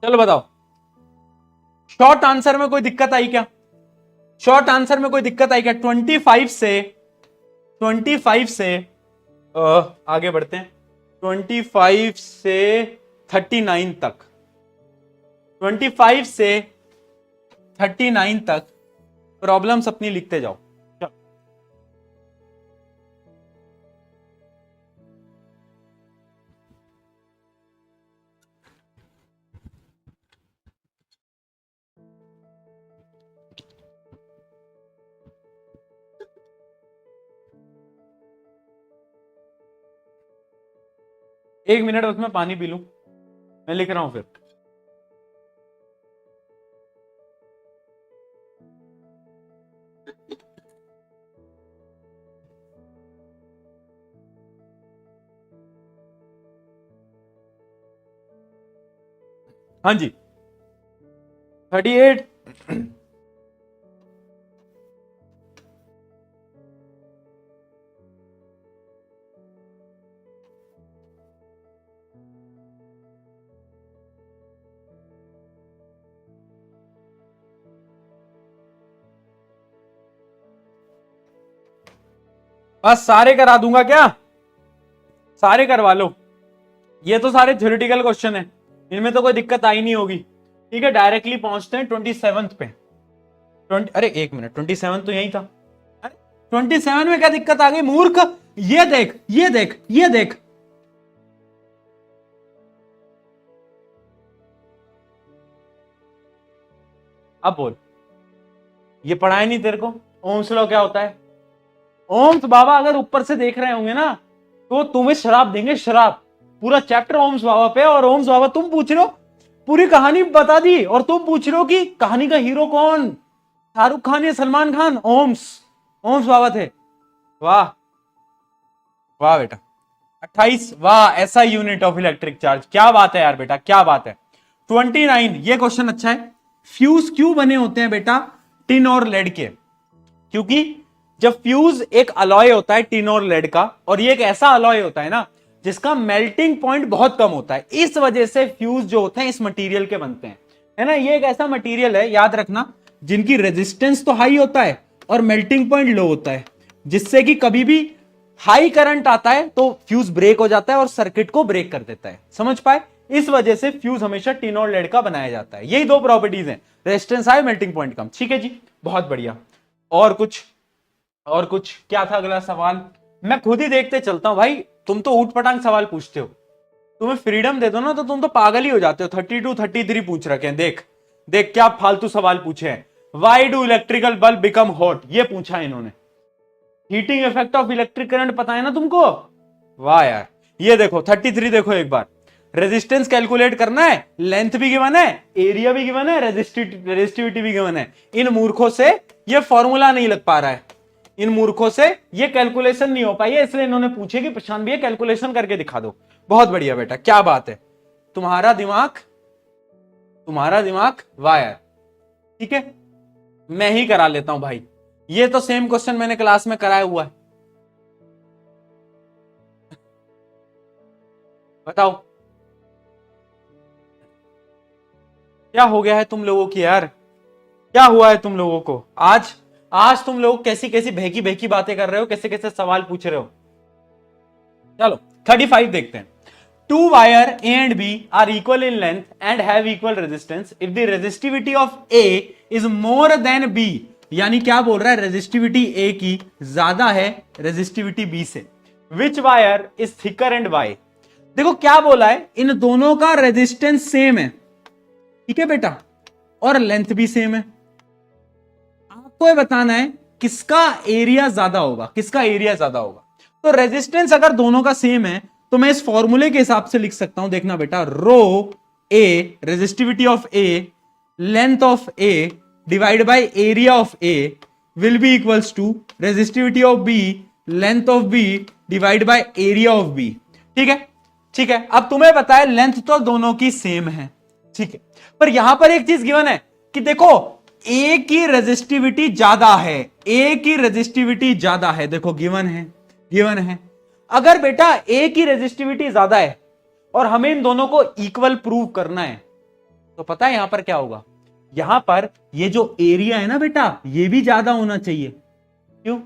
चलो बताओ, शॉर्ट आंसर में कोई दिक्कत आई क्या, शॉर्ट आंसर में कोई दिक्कत आई क्या। 25 से आगे बढ़ते हैं, 25 से 39 तक, 25 से 39 तक प्रॉब्लम्स अपनी लिखते जाओ। एक मिनट उसमें पानी पी लूं, मैं लिख रहा हूं फिर। हाँ जी 38। बस सारे करा दूंगा क्या, सारे करवा लो, ये तो सारे थ्योरेटिकल क्वेश्चन है, इनमें तो कोई दिक्कत आई नहीं होगी, ठीक है। डायरेक्टली पहुंचते हैं 27 पे। 20, अरे एक मिनट, 27 तो यही था, अरे 27 में क्या दिक्कत आ गई मूर्ख, ये देख ये देख ये देख, अब बोल, ये पढ़ाया नहीं तेरे को ओम्स लॉ क्या होता है। ओम्स बाबा अगर ऊपर से देख रहे होंगे ना तो तुम्हें शराब देंगे, शराब। पूरा चैप्टर ओम्स बाबा पे, और ओम्स बाबा तुम पूछ रहे हो, पूरी कहानी बता दी, और तुम पूछ रहे हो कि कहानी का हीरो कौन, शाहरुख खान या सलमान खान। ओम्स, ओम्स बाबा थे। वाह वाह बेटा, 28, वाह ऐसा यूनिट ऑफ इलेक्ट्रिक चार्ज, क्या बात है यार बेटा, क्या बात है। 29 ये क्वेश्चन अच्छा है। फ्यूज क्यों बने होते हैं बेटा टिन और लेड के, क्योंकि जब फ्यूज एक अलॉय होता है टिन और लेड का, और ये एक ऐसा अलॉय होता है ना जिसका मेल्टिंग पॉइंट बहुत कम होता है, इस वजह से फ्यूज जो होते हैं इस मटेरियल के बनते हैं, है ना। ये एक ऐसा मटेरियल है, याद रखना, जिनकी रेजिस्टेंस तो हाई होता है और मेल्टिंग पॉइंट लो होता है, जिससे कि कभी भी हाई करंट आता है तो फ्यूज ब्रेक हो जाता है और सर्किट को ब्रेक कर देता है। समझ पाए, इस वजह से फ्यूज हमेशा टिन और लेड का बनाया जाता है। यही दो प्रॉपर्टीज हैं, रेजिस्टेंस हाई, मेल्टिंग पॉइंट कम। ठीक है जी, बहुत बढ़िया। और कुछ, और कुछ क्या था अगला सवाल, मैं खुद ही देखते चलता हूं भाई, तुम तो ऊट पटांग सवाल पूछते हो, तुम्हें फ्रीडम दे दो ना तो तुम तो पागल ही हो जाते हो। 32 33 पूछ रखे हैं, देख देख क्या फालतू सवाल पूछे हैं। Why do electrical bulb become hot, ये पूछा है इन्होंने। Heating effect of electric current पता है ना तुमको। वाह यार, ये देखो 33 देखो एक बार, रेजिस्टेंस कैलकुलेट करना है, लेंथ भी गिवन है, एरिया भी गिवन है, रेजिस्टिविटी भी गिवन है। इन मूर्खों से ये फॉर्मूला नहीं लग पा रहा है, इन मूर्खों से ये कैलकुलेशन नहीं हो पाई है, इसलिए इन्होंने पूछे कि प्रशांत भैया कैलकुलेशन करके दिखा दो। बहुत बढ़िया बेटा, क्या बात है, तुम्हारा दिमाग, तुम्हारा दिमाग वायर। ठीक है, मैं ही करा लेता हूं भाई, ये तो सेम क्वेश्चन मैंने क्लास में कराया हुआ है, बताओ क्या हो गया है तुम लोगों की यार, क्या हुआ है तुम लोगों को आज? आज तुम लोग कैसी कैसी बहकी बहकी बातें कर रहे हो, कैसे कैसे सवाल पूछ रहे हो। चलो 35 देखते हैं। Two wire A and B are equal in length and have equal resistance if the resistivity of A is more than B. यानी क्या बोल रहा है, रेजिस्टिविटी ए की ज्यादा है रेजिस्टिविटी बी से। Which wire is thicker and why. देखो क्या बोला है, इन दोनों का रेजिस्टेंस सेम है, ठीक है बेटा, और लेंथ भी सेम है। आपको ये बताना है किसका एरिया ज्यादा होगा, किसका एरिया ज्यादा होगा। तो रेजिस्टेंस अगर दोनों का सेम है तो मैं इस फॉर्मूले के हिसाब से लिख सकता हूं, देखना बेटा, rho A resistivity of A length of A divide by area of A will be equals to resistivity of B length of B divide by area of B. ठीक है, ठीक है। अब तुम्हें पता है लेंथ तो दोनों की सेम है, ठीक है, पर यहां पर एक चीज गिवन है कि देखो ए की रेजिस्टिविटी ज्यादा है, ए की रेजिस्टिविटी ज्यादा है, देखो गिवन है, गिवन है। अगर बेटा ए की रेजिस्टिविटी ज्यादा है और हमें इन दोनों को इक्वल प्रूव करना है तो पता है यहां पर क्या होगा, यहां पर ये जो एरिया है ना बेटा ये भी ज्यादा होना चाहिए। क्यों?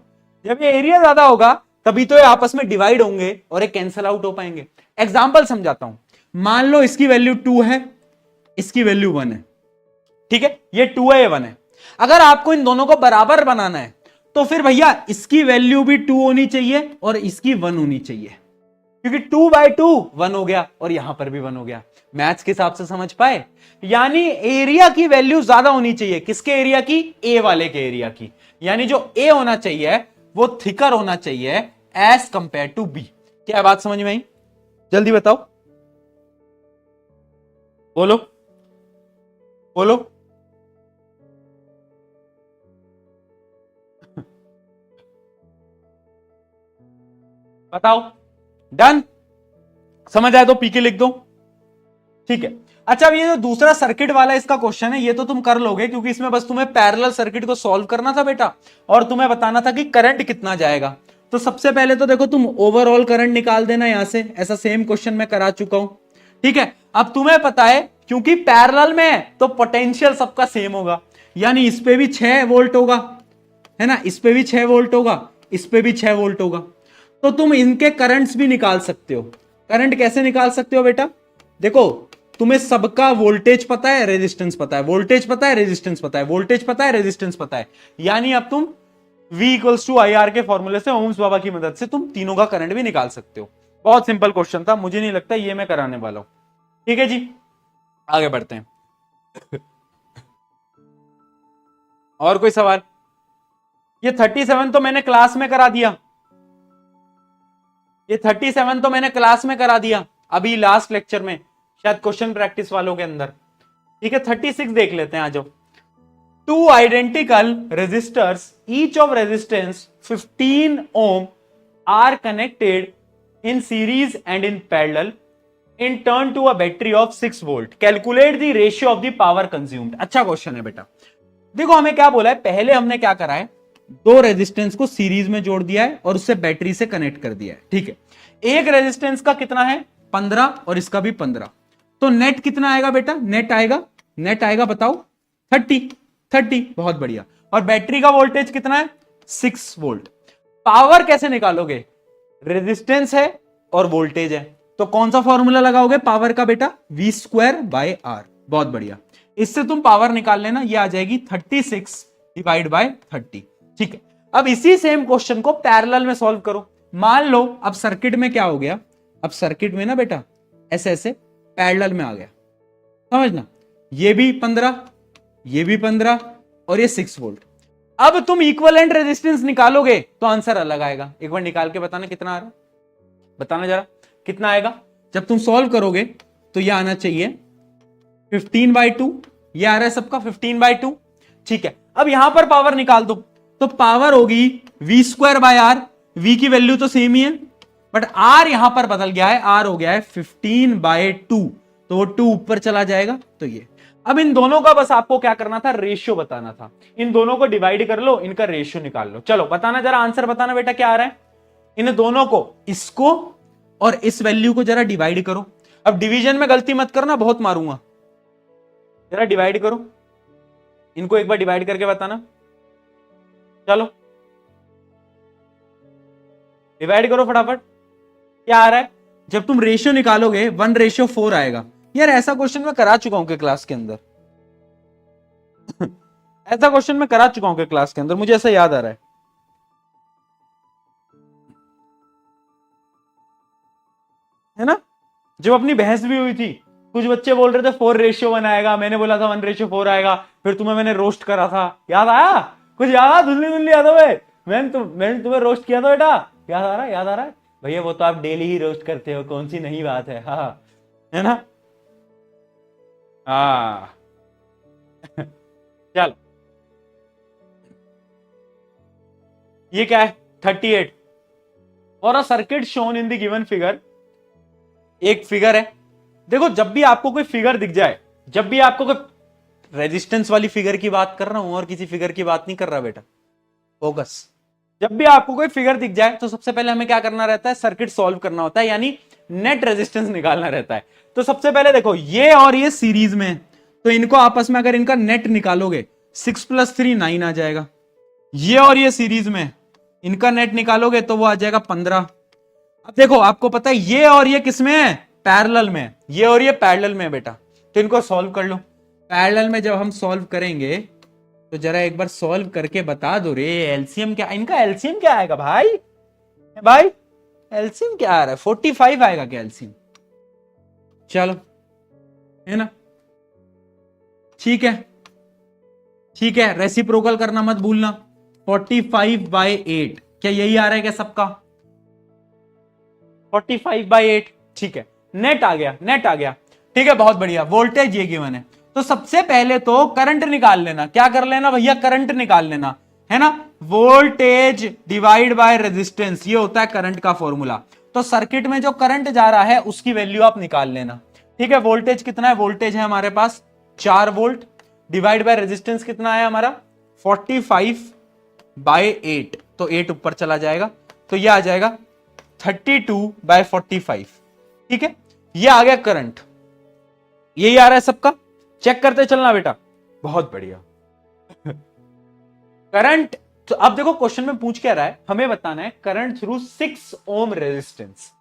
जब ये एरिया ज्यादा होगा तभी तो ये आपस में डिवाइड होंगे और ये कैंसल आउट हो पाएंगे। एग्जांपल समझाता हूं, मान लो इसकी वैल्यू 2 है, इसकी वैल्यू 1 है, ठीक है, ये 2 है, ये 1 है। अगर आपको इन दोनों को बराबर बनाना है तो फिर भैया इसकी वैल्यू भी 2 होनी चाहिए और इसकी 1 होनी चाहिए, क्योंकि 2/2 1 हो गया और यहां पर भी 1 हो गया। मैथ्स के हिसाब से समझ पाए? यानी एरिया की वैल्यू ज्यादा होनी चाहिए, किसके एरिया की? ए वाले के एरिया की। यानी जो ए होना चाहिए वो थिकर होना चाहिए एज कंपेयर टू बी। क्या बात समझ में आई? जल्दी बताओ, बोलो बोलो। बताओ, डन? समझ आए तो पीके लिख दो, ठीक है। अच्छा, अब ये जो दूसरा सर्किट वाला इसका क्वेश्चन है ये तो तुम कर लोगे, क्योंकि इसमें बस तुम्हें पैरेलल सर्किट को सॉल्व करना था बेटा और तुम्हें बताना था कि करंट कितना जाएगा। तो सबसे पहले तो देखो तुम ओवरऑल करंट निकाल देना यहां से, ऐसा सेम क्वेश्चन मैं करा चुका हूं, ठीक है। अब तुम्हें पता है क्योंकि पैरेलल में है तो पोटेंशियल सबका सेम होगा, यानी इस पे भी 6 वोल्ट होगा, है ना, इस पे भी 6 वोल्ट होगा, इस पे भी 6 वोल्ट होगा। तो तुम इनके करंट्स भी निकाल सकते हो। करंट कैसे निकाल सकते हो बेटा? देखो तुम्हें सबका वोल्टेज पता है, रेजिस्टेंस पता है, वोल्टेज पता है, रेजिस्टेंस पता है, वोल्टेज पता है, रेजिस्टेंस पता है, यानी अब तुम V इक्वल्स टू IR के फॉर्मूले से, ओम्स बाबा की मदद से तुम तीनों का करंट भी निकाल सकते हो। बहुत सिंपल क्वेश्चन था, मुझे नहीं लगता ये मैं कराने वाला हूं, ठीक है जी। आगे बढ़ते हैं। और कोई सवाल? ये 37 तो मैंने क्लास में करा दिया, ये 37 तो मैंने क्लास में करा दिया अभी लास्ट लेक्चर में, शायद क्वेश्चन प्रैक्टिस वालों के अंदर, ठीक है। 36 देख लेते हैं, आ जाओ। Two identical resistors each of resistance 15 ohm are connected in series and in parallel in turn to a battery of 6 volt, calculate the ratio of the power consumed. अच्छा क्वेश्चन है बेटा। देखो हमें क्या बोला है, पहले हमने क्या करा है, दो रेजिस्टेंस को सीरीज में जोड़ दिया है और उससे बैटरी से कनेक्ट कर दिया है, ठीक है। एक रेजिस्टेंस का कितना है 15 और इसका भी 15, तो नेट कितना आएगा बेटा? नेट आएगा बताओ 30। बहुत बढ़िया। और बैटरी का वोल्टेज कितना है? 6 वोल्ट। पावर कैसे निकालोगे? रेजिस्टेंस है और वोल्टेज है, तो कौन सा फॉर्मूला लगाओगे पावर का बेटा? V²/R। बहुत बढ़िया, इससे तुम पावर निकाल लेना, ये आ जाएगी 36/30, ठीक है। अब इसी सेम क्वेश्चन को पैरेलल में सॉल्व करो। मान लो अब सर्किट में क्या हो गया, अब सर्किट में ना बेटा ऐसे ऐसे पैरेलल में आ गया, समझना, ये भी 15, ये भी 15 और ये 6 वोल्ट। अब तुम इक्विवेलेंट रेजिस्टेंस निकालोगे तो आंसर अलग आएगा। एक बार निकाल के बताना कितना आ रहा है, बताना जरा कितना आएगा। जब तुम सॉल्व करोगे तो ये आना चाहिए 15/2, ये आ रहा है सबका 15/2, ठीक है। अब यहां पर पावर निकाल दो, तो पावर होगी V²/R। V की वैल्यू तो सेम ही है, बट R यहां पर बदल गया है, R हो गया है 15/2, तो वो 2 ऊपर चला जाएगा, तो ये। अब इन दोनों का बस आपको क्या करना था, रेशियो बताना था। इन दोनों को डिवाइड कर लो, इनका रेशियो निकाल लो। चलो बताना जरा, आंसर बताना बेटा क्या आ रहा है। इन दोनों को, इसको और इस वैल्यू को जरा डिवाइड करो। अब डिवीजन में गलती मत करना, बहुत मारूंगा। जरा डिवाइड करो, इनको एक बार डिवाइड करके बताना। चलो डिवाइड करो फटाफट। क्या आ रहा है? जब तुम रेशियो निकालोगे 1:4 आएगा। यार ऐसा क्वेश्चन मैं करा चुका हूं क्लास के अंदर ऐसा क्वेश्चन मैं करा चुका हूं क्लास के अंदर, मुझे ऐसा याद आ रहा है ना? जब अपनी बहस भी हुई थी, कुछ बच्चे बोल रहे थे 4:1 आएगा, मैंने बोला था 1:4 आएगा, फिर तुम्हें मैंने रोस्ट करा था, याद आया? कुछ याद आ? धुंधली धुंधली याद है? मैंने तुम्हें रोस्ट किया था बेटा, याद आ रहा है? याद आ रहा है भैया? वो तो आप डेली ही रोस्ट करते हो, कौन सी नई बात है? हाँ है ना? हाँ चलो ये क्या है? 38 और a circuit shown in the given figure. एक फिगर है, देखो जब भी आपको कोई फिगर दिख जाए, जब भी आपको कोई रेजिस्टेंस वाली फिगर की बात कर रहा हूं और किसी फिगर की बात नहीं कर रहा बेटा, फोकस। जब भी आपको कोई फिगर दिख जाए तो सबसे पहले हमें क्या करना रहता है? सर्किट सॉल्व करना होता है, यानी नेट रेजिस्टेंस निकालना रहता है। तो सबसे पहले देखो ये और ये सीरीज में, तो इनको आपस में अगर इनका नेट निकालोगे 6 + 3 9 आ जाएगा। ये और ये सीरीज में इनका नेट निकालोगे तो वो आ जाएगा 15। अब देखो आपको पता है ये और ये किसमें है? पैरेलल में। ये और ये पैरेलल में बेटा, तो इनको सॉल्व कर लो। पैरेलल में जब हम सॉल्व करेंगे तो जरा एक बार सॉल्व करके बता दो रे, एलसीएम क्या, इनका एलसीएम क्या आएगा भाई? भाई एलसीएम क्या आ रहा है? 45 आएगा क्या एलसीएम? चलो है ना, ठीक है ठीक है, रेसिप्रोकल करना मत भूलना। 45/8 क्या यही आ रहा है क्या सबका? 45/8 ठीक है, नेट आ गया, नेट आ गया, ठीक है बहुत बढ़िया। वोल्टेज ये गिवन है, तो सबसे पहले तो करंट निकाल लेना। क्या कर लेना भैया? करंट निकाल लेना, है ना? वोल्टेज डिवाइड बाय रेजिस्टेंस, ये होता है करंट का फॉर्मूला। तो सर्किट में जो करंट जा रहा है उसकी वैल्यू आप निकाल लेना, ठीक है? वोल्टेज कितना है? वोल्टेज है हमारे पास 4 वोल्ट, डिवाइड बाय रेजिस्टेंस कितना है हमारा? 45/8, तो 8 ऊपर चला जाएगा, तो ये आ जाएगा 32/45, ठीक है? ये आ गया करंट, यही आ रहा है सबका। चेक करते चलना बेटा, बहुत बढ़िया करंट। तो अब देखो क्वेश्चन में पूछ क्या रहा है, हमें बताना है करंट थ्रू 6 ओम रेजिस्टेंस।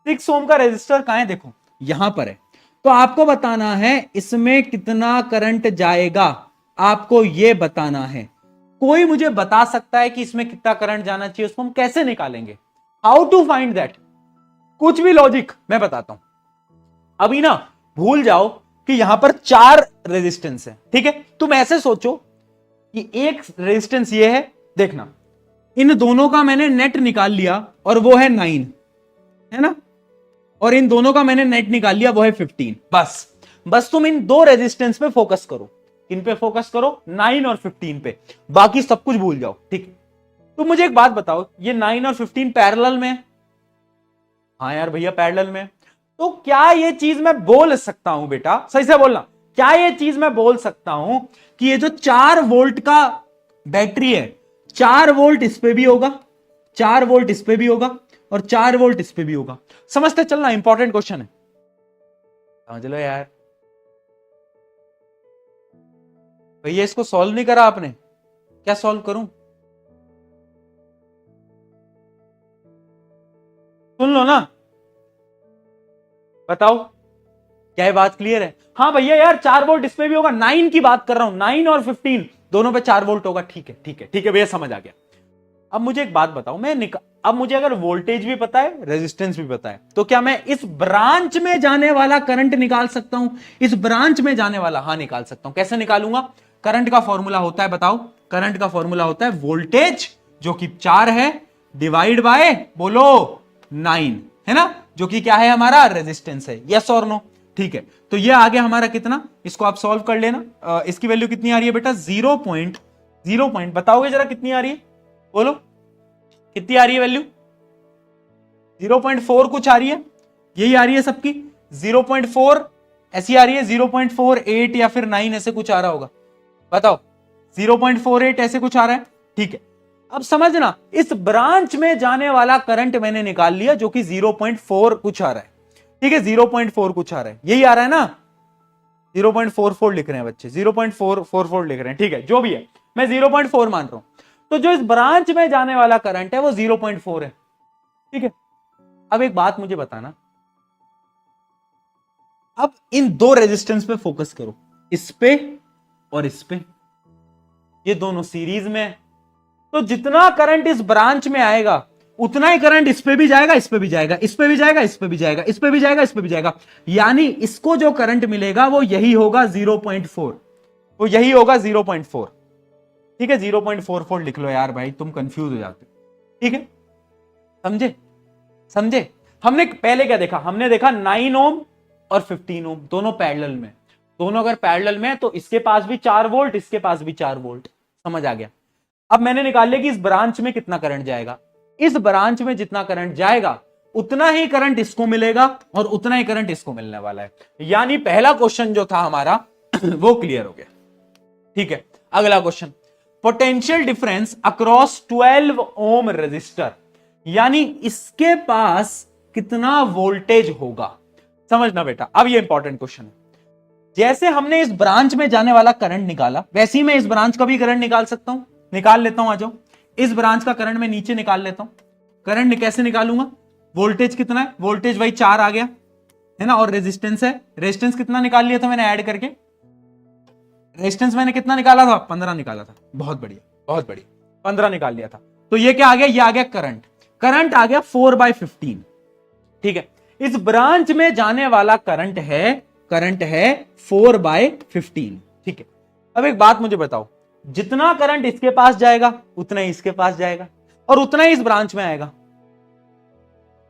6 ओम का रेजिस्टर कहां है? देखो यहां पर है, तो आपको बताना है इसमें कितना करंट जाएगा, आपको यह बताना है। कोई मुझे बता सकता है कि इसमें कितना करंट जाना चाहिए? उसको हम कैसे निकालेंगे? How to find that? कुछ भी लॉजिक मैं बताता हूं। अभी ना भूल जाओ कि यहां पर 4 रेजिस्टेंस है, ठीक है? तुम ऐसे सोचो कि एक रेजिस्टेंस ये है, देखना इन दोनों का मैंने नेट निकाल लिया और वो है 9, है ना? और इन दोनों का मैंने नेट निकाल लिया, वो है 15। बस बस तुम इन दो रेजिस्टेंस पे फोकस करो। किन पे फोकस करो? 9 और 15 पे, बाकी सब कुछ भूल जाओ, ठीक? तो मुझे एक बात बताओ, ये 9 और 15 पैरेलल में? हाँ यार भैया पैरेलल में। तो क्या ये चीज मैं बोल सकता हूं बेटा, सही से बोलना, क्या ये चीज मैं बोल सकता हूं कि ये जो 4 वोल्ट का बैटरी है, 4 वोल्ट इस पे भी होगा, 4 वोल्ट इस पे भी होगा और 4 वोल्ट इस पे भी होगा? समझते चलना, इंपॉर्टेंट क्वेश्चन है, समझ लो यार। भैया इसको सॉल्व नहीं करा आपने? क्या सॉल्व करूं? सुन लो ना, बताओ क्या ये बात क्लियर है? हाँ भैया यार 4 वोल्ट इसमें भी होगा, 9 की बात कर रहा हूं, 9 और 15 दोनों पे 4 वोल्ट होगा, ठीक है ठीक है ठीक है भैया, समझ आ गया। अब मुझे एक बात बताओ, अब मुझे अगर वोल्टेज भी पता है, रेजिस्टेंस भी पता है, तो क्या मैं इस ब्रांच में जाने वाला करंट निकाल सकता हूं? इस ब्रांच में जाने वाला, हाँ निकाल सकता हूं। कैसे निकालूंगा? करंट का फॉर्मूला होता है, बताओ, करंट का फॉर्मूला होता है वोल्टेज जो कि 4 है डिवाइड बाय, बोलो, 9, है ना? जो कि क्या है हमारा? रेजिस्टेंस है। यस और नो? ठीक है, तो ये आ गया हमारा कितना, इसको आप सॉल्व कर लेना। इसकी वैल्यू कितनी आ रही है बेटा? 0.0 बताओगे जरा कितनी आ रही है, बोलो कितनी आ रही है वैल्यू? 0.4 कुछ आ रही है, यही आ रही है सबकी 0.4, ऐसी आ रही है 0.48 या फिर 9 ऐसे कुछ आ रहा होगा, बताओ 0.48 ऐसे कुछ आ रहा है, ठीक है? अब समझना, इस ब्रांच में जाने वाला करंट मैंने निकाल लिया जो कि 0.4 कुछ आ रहा है, ठीक है, 0.4 कुछ आ रहा है, यही आ रहा है ना, 0.44 लिख रहे हैं बच्चे, 0.444 लिख रहे हैं, ठीक है, जो भी है मैं 0.4 मान रहा हूं। तो जो इस ब्रांच में जाने वाला करंट है वो 0.4 है, ठीक है। अब एक बात मुझे बताना, अब इन दो रेजिस्टेंस पे फोकस करो, इस पे और इस पे, ये दोनों सीरीज में है, तो जितना करंट इस ब्रांच में आएगा उतना ही करंट इस पे भी जाएगा, इस पे भी जाएगा, इस पे भी जाएगा, इस पे भी जाएगा, इस पे भी जाएगा, इस पे भी जाएगा, यानी इसको जो करंट मिलेगा वो यही होगा 0.4, वो यही होगा 0.4, ठीक है। 0.44 लिख लो यार भाई, तुम कंफ्यूज हो जाते, ठीक है, समझे, समझे। हमने पहले क्या देखा, हमने देखा 9 ओम और 15 ओम दोनों पैरेलल में, दोनों अगर पैरेलल में तो इसके पास भी 4 वोल्ट, इसके पास भी 4 वोल्ट, समझ आ गया। अब मैंने निकाल लिया कि इस ब्रांच में कितना करंट जाएगा, इस ब्रांच में जितना करंट जाएगा उतना ही करंट इसको मिलेगा और उतना ही करंट इसको मिलने वाला है, यानी पहला क्वेश्चन जो था हमारा वो क्लियर हो गया, ठीक है। अगला question, potential difference across 12 ohm resistor, यानी इसके पास कितना वोल्टेज होगा, समझना बेटा। अब ये इंपॉर्टेंट क्वेश्चन है, जैसे हमने इस ब्रांच में जाने वाला करंट निकाला वैसे ही मैं इस ब्रांच का भी करंट निकाल सकता हूं, निकाल लेता हूं, आ जाओ। इस ब्रांच का करंट मैं नीचे निकाल लेता हूं, करंट कैसे निकालूंगा, वोल्टेज कितना है, वोल्टेज वही 4 आ गया है ना, और रेजिस्टेंस है, रेजिस्टेंस कितना निकाल लिया था मैंने ऐड करके, रेजिस्टेंस मैंने कितना निकाला था, 15 निकाला था, बहुत बढ़िया बहुत बढ़िया, 15 निकाल लिया था। तो ये क्या आ गया, ये आ गया करंट, करंट आ गया 4/15, ठीक है। इस ब्रांच में जाने वाला करंट है, करंट है 4/15, ठीक है। अब एक बात मुझे बताओ, जितना करंट इसके पास जाएगा उतना ही इसके पास जाएगा और उतना ही इस ब्रांच में आएगा,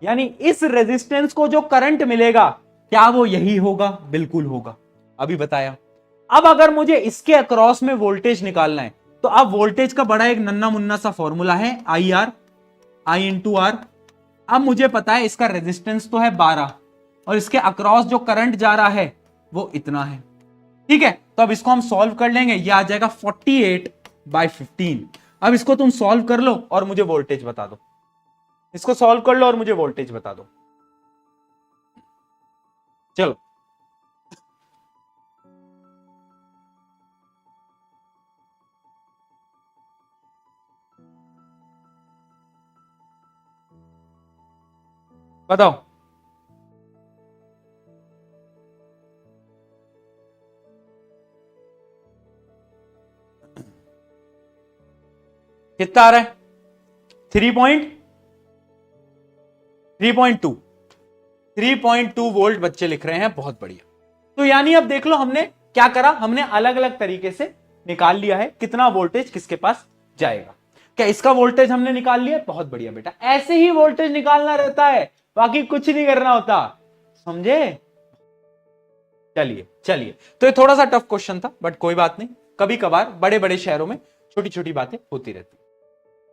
यानी इस रेजिस्टेंस को जो करंट मिलेगा क्या वो यही होगा, बिल्कुल होगा, अभी बताया। अब अगर मुझे इसके अक्रॉस में वोल्टेज निकालना है तो अब वोल्टेज का बड़ा एक नन्ना मुन्ना सा फॉर्मूला है, I इंटू आर। अब मुझे पता है इसका रेजिस्टेंस तो है 12 और इसके अक्रॉस जो करंट जा रहा है वो इतना है, ठीक है। तो अब इसको हम सॉल्व कर लेंगे, ये आ जाएगा 48/15। अब इसको तुम सॉल्व कर लो और मुझे वोल्टेज बता दो, इसको सॉल्व कर लो और मुझे वोल्टेज बता दो, चलो। बताओ, कितना आ रहा है, 3.2 वोल्ट बच्चे लिख रहे हैं, बहुत बढ़िया। तो यानी अब देख लो हमने क्या करा, हमने अलग अलग तरीके से निकाल लिया है कितना वोल्टेज किसके पास जाएगा। क्या इसका वोल्टेज हमने निकाल लिया, बहुत बढ़िया बेटा, ऐसे ही वोल्टेज निकालना रहता है, बाकी कुछ नहीं करना होता, समझे। चलिए चलिए, तो ये थोड़ा सा टफ क्वेश्चन था बट कोई बात नहीं, कभी कभार बड़े बड़े शहरों में छोटी छोटी बातें होती रहती,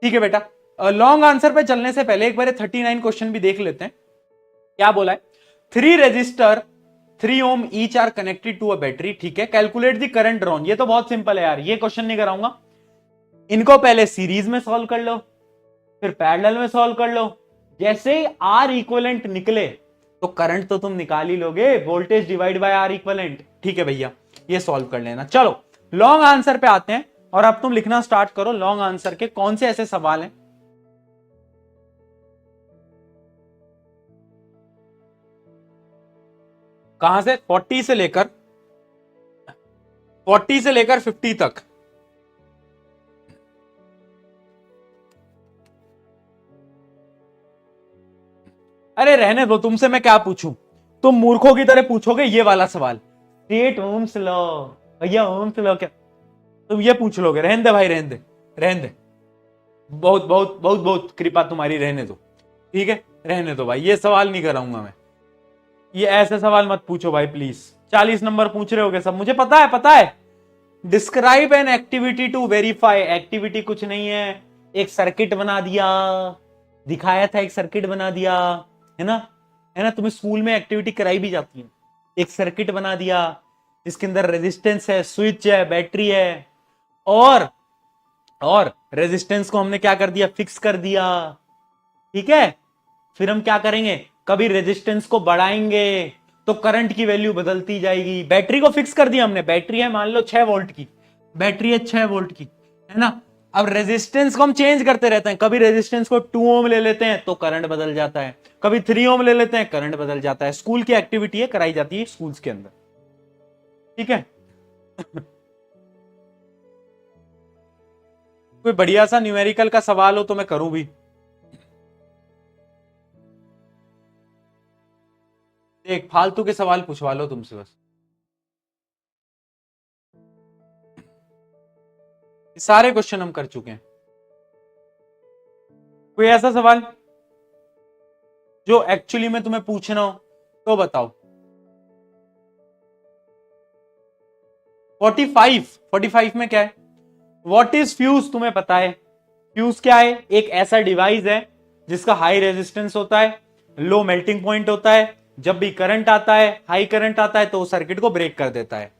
ठीक है बेटा। लॉन्ग आंसर पे चलने से पहले एक बार 39 क्वेश्चन भी देख लेते हैं, क्या बोला है। 3 resistor 3 ohm each are connected to a battery, ठीक है। कैलकुलेट द करंट ड्रॉन, ये तो बहुत सिंपल है यार, ये क्वेश्चन नहीं कराऊंगा, इनको पहले सीरीज में सॉल्व कर लो फिर पैरेलल में सॉल्व कर लो, जैसे ही आर इक्विवेलेंट निकले तो करंट तो तुम निकाल ही लोगे, voltage divide by R equivalent, ठीक है भैया, ये सॉल्व कर लेना। चलो लॉन्ग आंसर पे आते हैं और अब तुम लिखना स्टार्ट करो, लॉन्ग आंसर के कौन से ऐसे सवाल हैं। कहां से, 40 से लेकर 50 तक, अरे रहने दो, तुमसे मैं क्या पूछूं, तुम मूर्खों की तरह पूछोगे ये वाला सवाल, स्टेट ओम्स लॉ, भैया ओम्स लॉ क्या, तुम ये पूछ लोगे, रहने दे भाई, रहने दे, रहने दे, बहुत बहुत बहुत बहुत कृपा तुम्हारी, रहने दो, ठीक है, रहने दो भाई, ये सवाल नहीं कराऊंगा मैं, ये ऐसे सवाल मत पूछो भाई प्लीज, 40 नंबर पूछ रहे होगे सब, मुझे पता है, पता है। Describe an activity to verify, activity कुछ नहीं है, एक सर्किट बना दिया, दिखाया था, एक सर्किट बना दिया, है ना, है ना, तुम्हें स्कूल में एक्टिविटी कराई भी जाती है, एक सर्किट बना दिया जिसके अंदर रेजिस्टेंस है, स्विच है, बैटरी है, और और रेजिस्टेंस को हमने क्या कर दिया, फिक्स कर दिया। ठीक है, फिर हम क्या करेंगे, कभी रेजिस्टेंस को बढ़ाएंगे तो करंट की वैल्यू बदलती जाएगी। बैटरी को फिक्स कर दिया हमने, बैटरी है मान लो 6 वोल्ट की, बैटरी है 6 वोल्ट की, है ना। अब रेजिस्टेंस को हम चेंज करते रहते हैं, कभी रेजिस्टेंस को 2 ओम ले लेते हैं तो करंट बदल जाता है, कभी 3 ओम ले लेते हैं करंट बदल जाता है। स्कूल की एक्टिविटी है, कराई जाती है स्कूल्स के अंदर। ठीक है कोई बढ़िया सा न्यूमेरिकल का सवाल हो तो मैं करूं भी। एक फालतू के सवाल पूछवा लो तुमसे बस, सारे क्वेश्चन हम कर चुके हैं। कोई ऐसा सवाल जो एक्चुअली में तुम्हें पूछना हो तो बताओ। 45 में क्या है, व्हाट इज फ्यूज, तुम्हें पता है फ्यूज क्या है, एक ऐसा डिवाइस है जिसका हाई रेजिस्टेंस होता है, लो मेल्टिंग पॉइंट होता है। जब भी करंट आता है, हाई करंट आता है, तो सर्किट को ब्रेक कर देता है।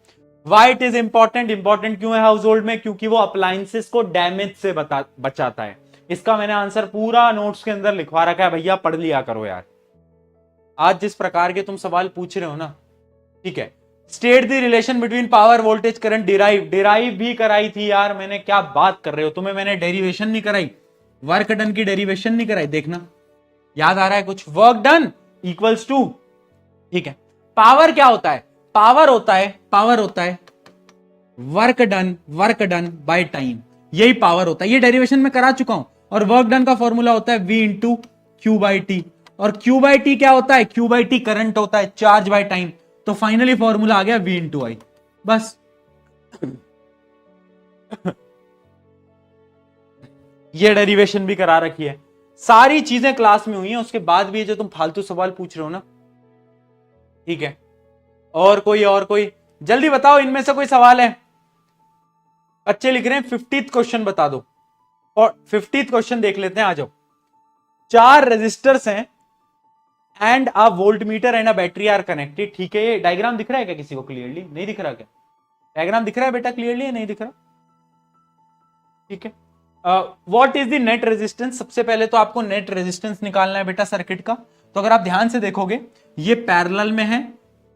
Why it is important, important क्यों है हाउस होल्ड में, क्योंकि वो अप्लायंसेस को डैमेज से बचाता है। इसका मैंने आंसर पूरा नोट्स के अंदर लिखवा रखा है, भैया पढ़ लिया करो यार। आज जिस प्रकार के तुम सवाल पूछ रहे हो ना, ठीक है। State the relation between power voltage current, derive भी कराई थी यार मैंने, क्या बात कर रहे हो, तुम्हें मैंने डेरिवेशन नहीं कराई, वर्क डन की डेरिवेशन नहीं कराई, देखना याद आ रहा है कुछ। वर्क डन इक्वल्स टू, ठीक है, पावर क्या होता है, पावर होता है वर्क डन बाय टाइम, यही पावर होता है, ये डेरिवेशन में करा चुका हूं। और वर्क डन का फॉर्मूला होता है V into Q by T, और क्यू बाई टी क्या होता है, क्यू बाई टी करंट होता है, चार्ज बाय टाइम। तो फाइनली फॉर्मूला आ गया V इंटू आई, बस। ये डेरिवेशन भी करा रखी है, सारी चीजें क्लास में हुई हैं, उसके बाद भी जो तुम फालतू सवाल पूछ रहे हो ना, ठीक है। और कोई जल्दी बताओ, इनमें से कोई सवाल है, अच्छे लिख रहे हैं। 50th क्वेश्चन बता दो, और 50th क्वेश्चन देख लेते हैं, आ जाओ। 4 रेजिस्टर्स हैं and a volt meter and a battery are connected, ठीक है। ये डायग्राम दिख रहा है क्या किसी को क्लियरली, नहीं दिख रहा क्या, डायग्राम दिख रहा है बेटा क्लियरली, नहीं दिख रहा, ठीक है। What is the net resistance, सबसे पहले तो आपको नेट रेजिस्टेंस निकालना है बेटा सर्किट का। तो अगर आप ध्यान से देखोगे, ये पैरेलल में है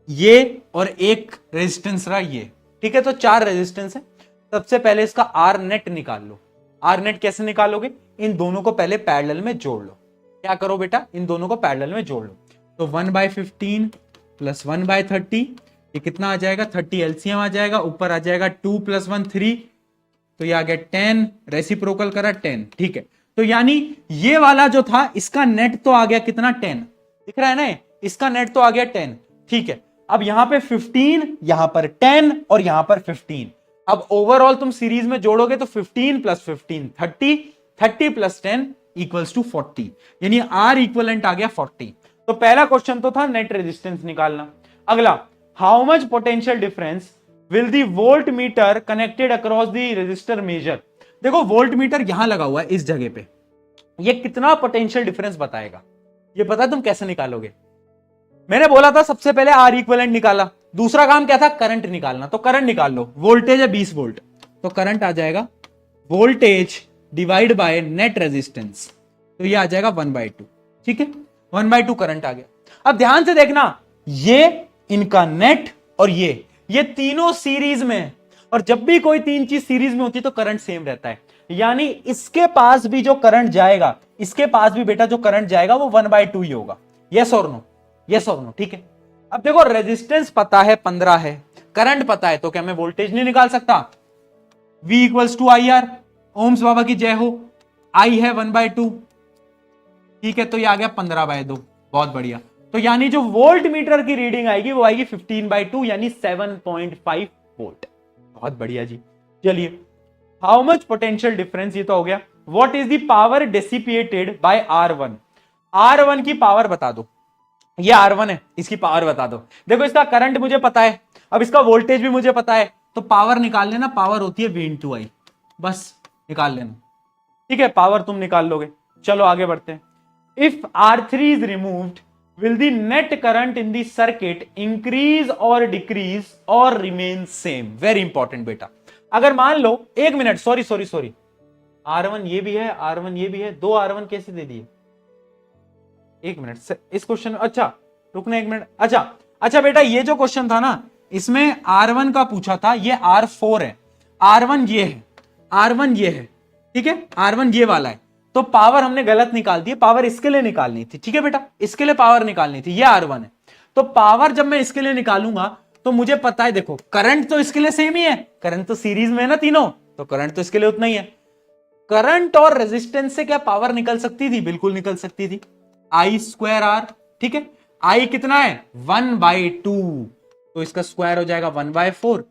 ये, और एक रेजिस्टेंस रहा ये, ठीक है। तो 4 रेजिस्टेंस है, सबसे पहले इसका आर नेट निकाल लो। आर नेट कैसे निकालोगे, इन दोनों को पहले पैरेलल में जोड़ लो। क्या करो बेटा, इन दोनों को पैरेलल में जोड़ लो। तो 1/15 प्लस 1/30, ये कितना आ जाएगा, 30 एलसीएम आ जाएगा, ऊपर आ जाएगा 2 + 1 3, तो ये आ गया 10, रेसिप्रोकल करा 10, ठीक है। तो यानी ये वाला जो था इसका नेट तो आ गया कितना, 10, दिख रहा है ना, इसका नेट तो आ गया 10, ठीक है। अब यहां पे 15, यहां पर 10 और यहां पर 15। अब ओवरऑल तुम सीरीज में जोड़ोगे तो 15 + 15 30, 30 + 10 = 40, यानी आर इक्विवेलेंट आ गया 40। तो पहला क्वेश्चन तो था नेट रेजिस्टेंस निकालना। अगला, how much potential difference will the volt meter connected across the resistor measure. देखो वोल्ट मीटर यहां लगा हुआ है इस जगह पे, ये कितना पोटेंशियल डिफरेंस बताएगा, ये पता है तुम कैसे निकालोगे। मैंने बोला था सबसे पहले आर इक्विवेलेंट निकाला, दूसरा काम क्या था, करंट निकालना। तो करंट निकाल लो, वोल्टेज है 20 वोल्ट, तो करंट आ जाएगा voltage divide by net resistance, तो ये आ जाएगा 1/2, ठीक है। 1/2 करंट आ गया। अब ध्यान से देखना, ये इनका नेट और ये तीनों सीरीज में है, और जब भी कोई तीन चीज सीरीज में होती है तो करंट सेम रहता है, यानी इसके पास भी जो करंट जाएगा, इसके पास भी बेटा जो करंट जाएगा वो 1/2 ही होगा। यस और नो, यस और नो, ठीक है। अब देखो रेजिस्टेंस पता है 15 है, करंट पता है, तो क्या मैं वोल्टेज नहीं निकाल सकता, V = IR, ओम्स बाबा की जय हो। I है 1/2, ठीक है, तो ये आ गया 15/2, बहुत बढ़िया। तो यानी जो वोल्ट मीटर की रीडिंग आएगी वो आएगी 15/2, यानी 7.5 वोल्ट, बहुत बढ़िया जी। चलिए, हाउ मच पोटेंशियल डिफरेंस, ये तो हो गया। What is the power dissipated by R1, R1 की पावर बता दो, ये R1 है, इसकी पावर बता दो। देखो इसका करंट मुझे पता है, अब इसका वोल्टेज भी मुझे पता है, तो पावर निकाल लेना, पावर होती है V × I, बस निकाल लेना, ठीक है, पावर तुम निकाल लोगे। चलो आगे बढ़ते हैं। If R3 is removed will the net current in the circuit increase और डिक्रीज और रिमेन सेम। वेरी इंपॉर्टेंट बेटा, अगर मान लो, एक मिनट, सॉरी, R1 ये भी है, R1 ये भी है, दो R1 कैसे दे दिए? एक मिनट, इस क्वेश्चन में, अच्छा रुकना एक मिनट, अच्छा बेटा ये जो क्वेश्चन था ना, इसमें R1 का पूछा था, ये R4 है, R1 ये है, R1 ये है, ठीक है, R1 ये वाला है, तो पावर हमने गलत निकाल दी, पावर इसके लिए निकालनी थी, ठीक है बेटा, इसके लिए पावर निकालनी थी, ये R1 है, तो पावर जब मैं इसके लिए निकालूंगा तो मुझे पता है, देखो करंट तो इसके लिए सेम ही है, करंट तो सीरीज में है ना तीनों, तो करंट तो इसके लिए उतना ही है। करंट और रेजिस्टेंस से क्या पावर निकल सकती थी? बिल्कुल निकल सकती थी, I स्क्वायर आर, ठीक है, I कितना है 1/2, तो इसका स्क्वायर हो जाएगा 1/4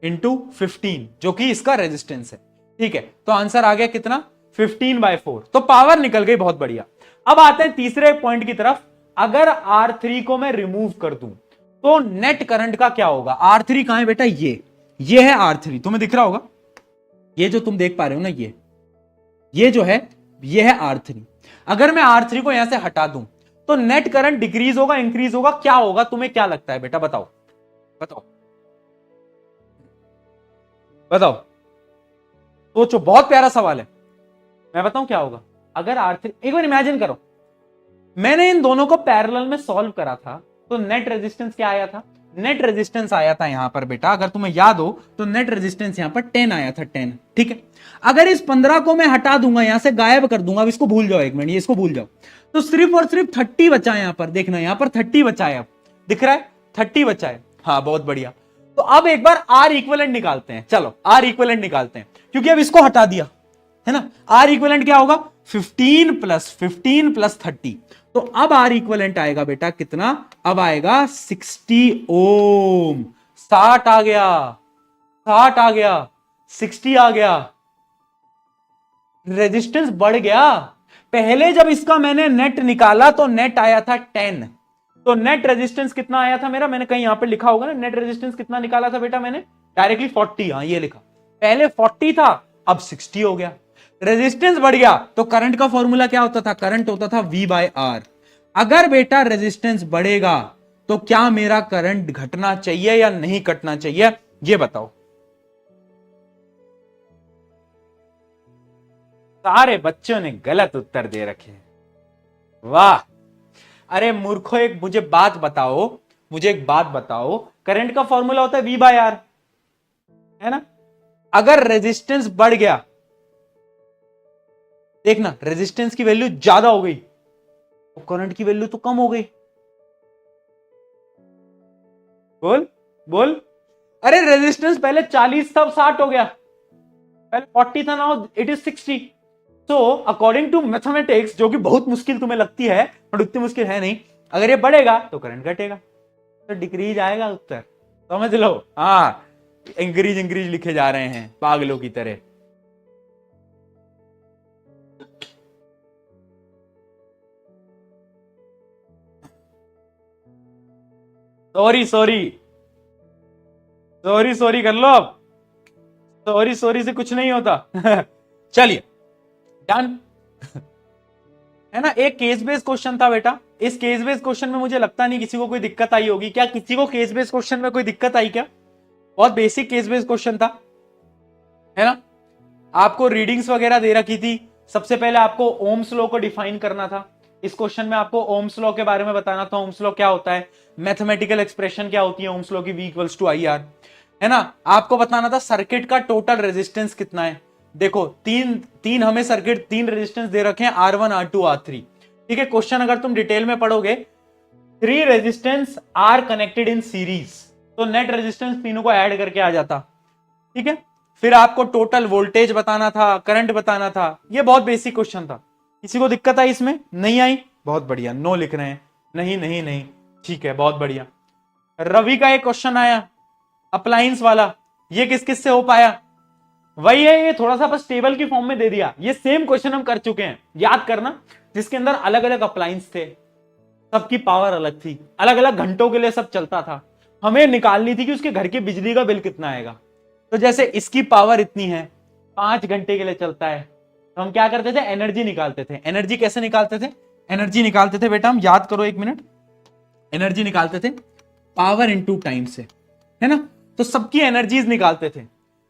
इंटू 15, जो कि इसका रेजिस्टेंस है, ठीक है, तो आंसर आ गया कितना 15/4, तो पावर निकल गई, बहुत बढ़िया। अब आते हैं तीसरे पॉइंट की तरफ, अगर R3 को मैं रिमूव कर दूं तो नेट करंट का क्या होगा? R3 कहां है बेटा? ये है R3, तुम्हें दिख रहा होगा, ये जो तुम देख पा रहे हो ना, ये जो है ये है R3। अगर मैं R3 को यहां से हटा दूं तो नेट करंट डिक्रीज होगा, इंक्रीज होगा, क्या होगा? तुम्हें क्या लगता है बेटा? बताओ बताओ बताओ, सोचो, बहुत प्यारा सवाल है, मैं बताऊं क्या होगा अगर R3, एक बार इमेजिन करो, मैंने इन दोनों को पैरेलल में सॉल्व करा था, तो नेट रेजिस्टेंस क्या आया था? नेट रेजिस्टेंस आया था यहां पर बेटा, अगर तुम्हें याद हो तो नेट रेजिस्टेंस यहां पर 10 आया था, 10, ठीक है। अगर इस 15 को मैं हटा दूंगा, यहां से गायब कर दूंगा, अब इसको भूल जाओ, एक मिनट, ये इसको भूल जाओ, तो सिर्फ और सिर्फ 30 बचा है यहां पर, देखना यहां पर 30 बचा है, अब दिख रहा है 30 बचा है, हाँ बहुत बढ़िया। तो अब एक बार आर इक्विवेलेंट निकालते हैं, चलो आर इक्विवेलेंट निकालते हैं, क्योंकि अब इसको हटा दिया है ना। आर इक्विवेलेंट क्या होगा? 15 + 30, तो अब आर इक्विवेलेंट आएगा बेटा कितना? अब आएगा 60 ओम, 60 आ गया, 60 आ गया, 60 आ गया, रेजिस्टेंस बढ़ गया। पहले जब इसका मैंने नेट निकाला तो नेट आया था 10, तो नेट रेजिस्टेंस कितना आया था मेरा? मैंने कहीं यहां पे लिखा होगा ना, नेट रेजिस्टेंस कितना निकाला था बेटा मैंने? डायरेक्टली 40, हाँ ये लिखा, पहले 40 था, अब 60 हो गया, रेजिस्टेंस बढ़ गया। तो करंट का फॉर्मूला क्या होता था? करंट होता था V/R। अगर बेटा रेजिस्टेंस बढ़ेगा तो क्या मेरा करंट घटना चाहिए या नहीं घटना चाहिए? ये बताओ। सारे बच्चों ने गलत उत्तर दे रखे हैं, वाह। अरे मूर्खो, एक मुझे बात बताओ, मुझे एक बात बताओ, करंट का फॉर्मूला होता है V/R, है ना। अगर रेजिस्टेंस बढ़ गया, देखना रेजिस्टेंस की वैल्यू ज्यादा हो गई तो करंट की वैल्यू तो कम हो गई। बोल बोल, अरे रेजिस्टेंस पहले 40 था, 60 हो गया, पहले 40 था, नाउ इट इज 60। तो अकॉर्डिंग टू मैथमेटिक्स, जो कि बहुत मुश्किल तुम्हें लगती है पर उतनी मुश्किल है नहीं, अगर ये बढ़ेगा तो करंट घटेगा, तो डिक्रीज आएगा उत्तर, समझ लो। हाँ, इंक्रीज लिखे जा रहे हैं पागलों की तरह। सॉरी कर लो अब, सॉरी से कुछ नहीं होता। चलिए डन, है ना। एक केस बेस्ड क्वेश्चन था बेटा, इस केस बेस्ड क्वेश्चन में मुझे लगता नहीं किसी को कोई दिक्कत आई होगी। क्या किसी को केस बेस्ड क्वेश्चन में कोई दिक्कत आई क्या? बहुत बेसिक केस बेस्ड क्वेश्चन था, है ना। आपको रीडिंग्स वगैरह दे रखी थी, सबसे पहले आपको ओम्स लॉ को डिफाइन करना था। इस क्वेश्चन में आपको ओम्स लॉ के बारे में बताना था, ओम्स लॉ क्या होता है, मैथमेटिकल एक्सप्रेशन क्या होती है ओम्स लॉ की, V = IR, है ना। आपको बताना था सर्किट का टोटल रेजिस्टेंस कितना है। देखो तीन हमें सर्किट, 3 रेजिस्टेंस दे रखे हैं, R1, R2, R3, ठीक है। क्वेश्चन अगर तुम डिटेल में पढ़ोगे, 3 resistance R connected in series, तो नेट रेजिस्टेंस तीनों को ऐड करके आ जाता, ठीक है। फिर आपको टोटल वोल्टेज बताना था, करंट बताना था। ये बहुत बेसिक क्वेश्चन था। किसी को दिक्कत आई इसमें? नहीं आई? बहुत बढ़िया, नो लिख रहे हैं, नहीं, ठीक है, बहुत बढ़िया। रवि का एक क्वेश्चन आया अप्लायंस वाला, ये किस किस से हो पाया? वही है, ये थोड़ा सा बस टेबल की फॉर्म में दे दिया। ये सेम क्वेश्चन हम कर चुके हैं, याद करना, जिसके अंदर अलग अलग अप्लायंस थे, सबकी पावर अलग थी, अलग अलग घंटों के लिए सब चलता था। हमें निकालनी थी कि उसके घर की बिजली का बिल कितना आएगा। तो जैसे इसकी पावर इतनी है, 5 घंटे के लिए चलता है, तो हम क्या करते थे? एनर्जी निकालते थे। एनर्जी कैसे निकालते थे? एनर्जी निकालते थे बेटा, हम याद करो एक मिनट, एनर्जी निकालते थे पावर इनटू टाइम से, है ना। तो सबकी एनर्जीज निकालते थे।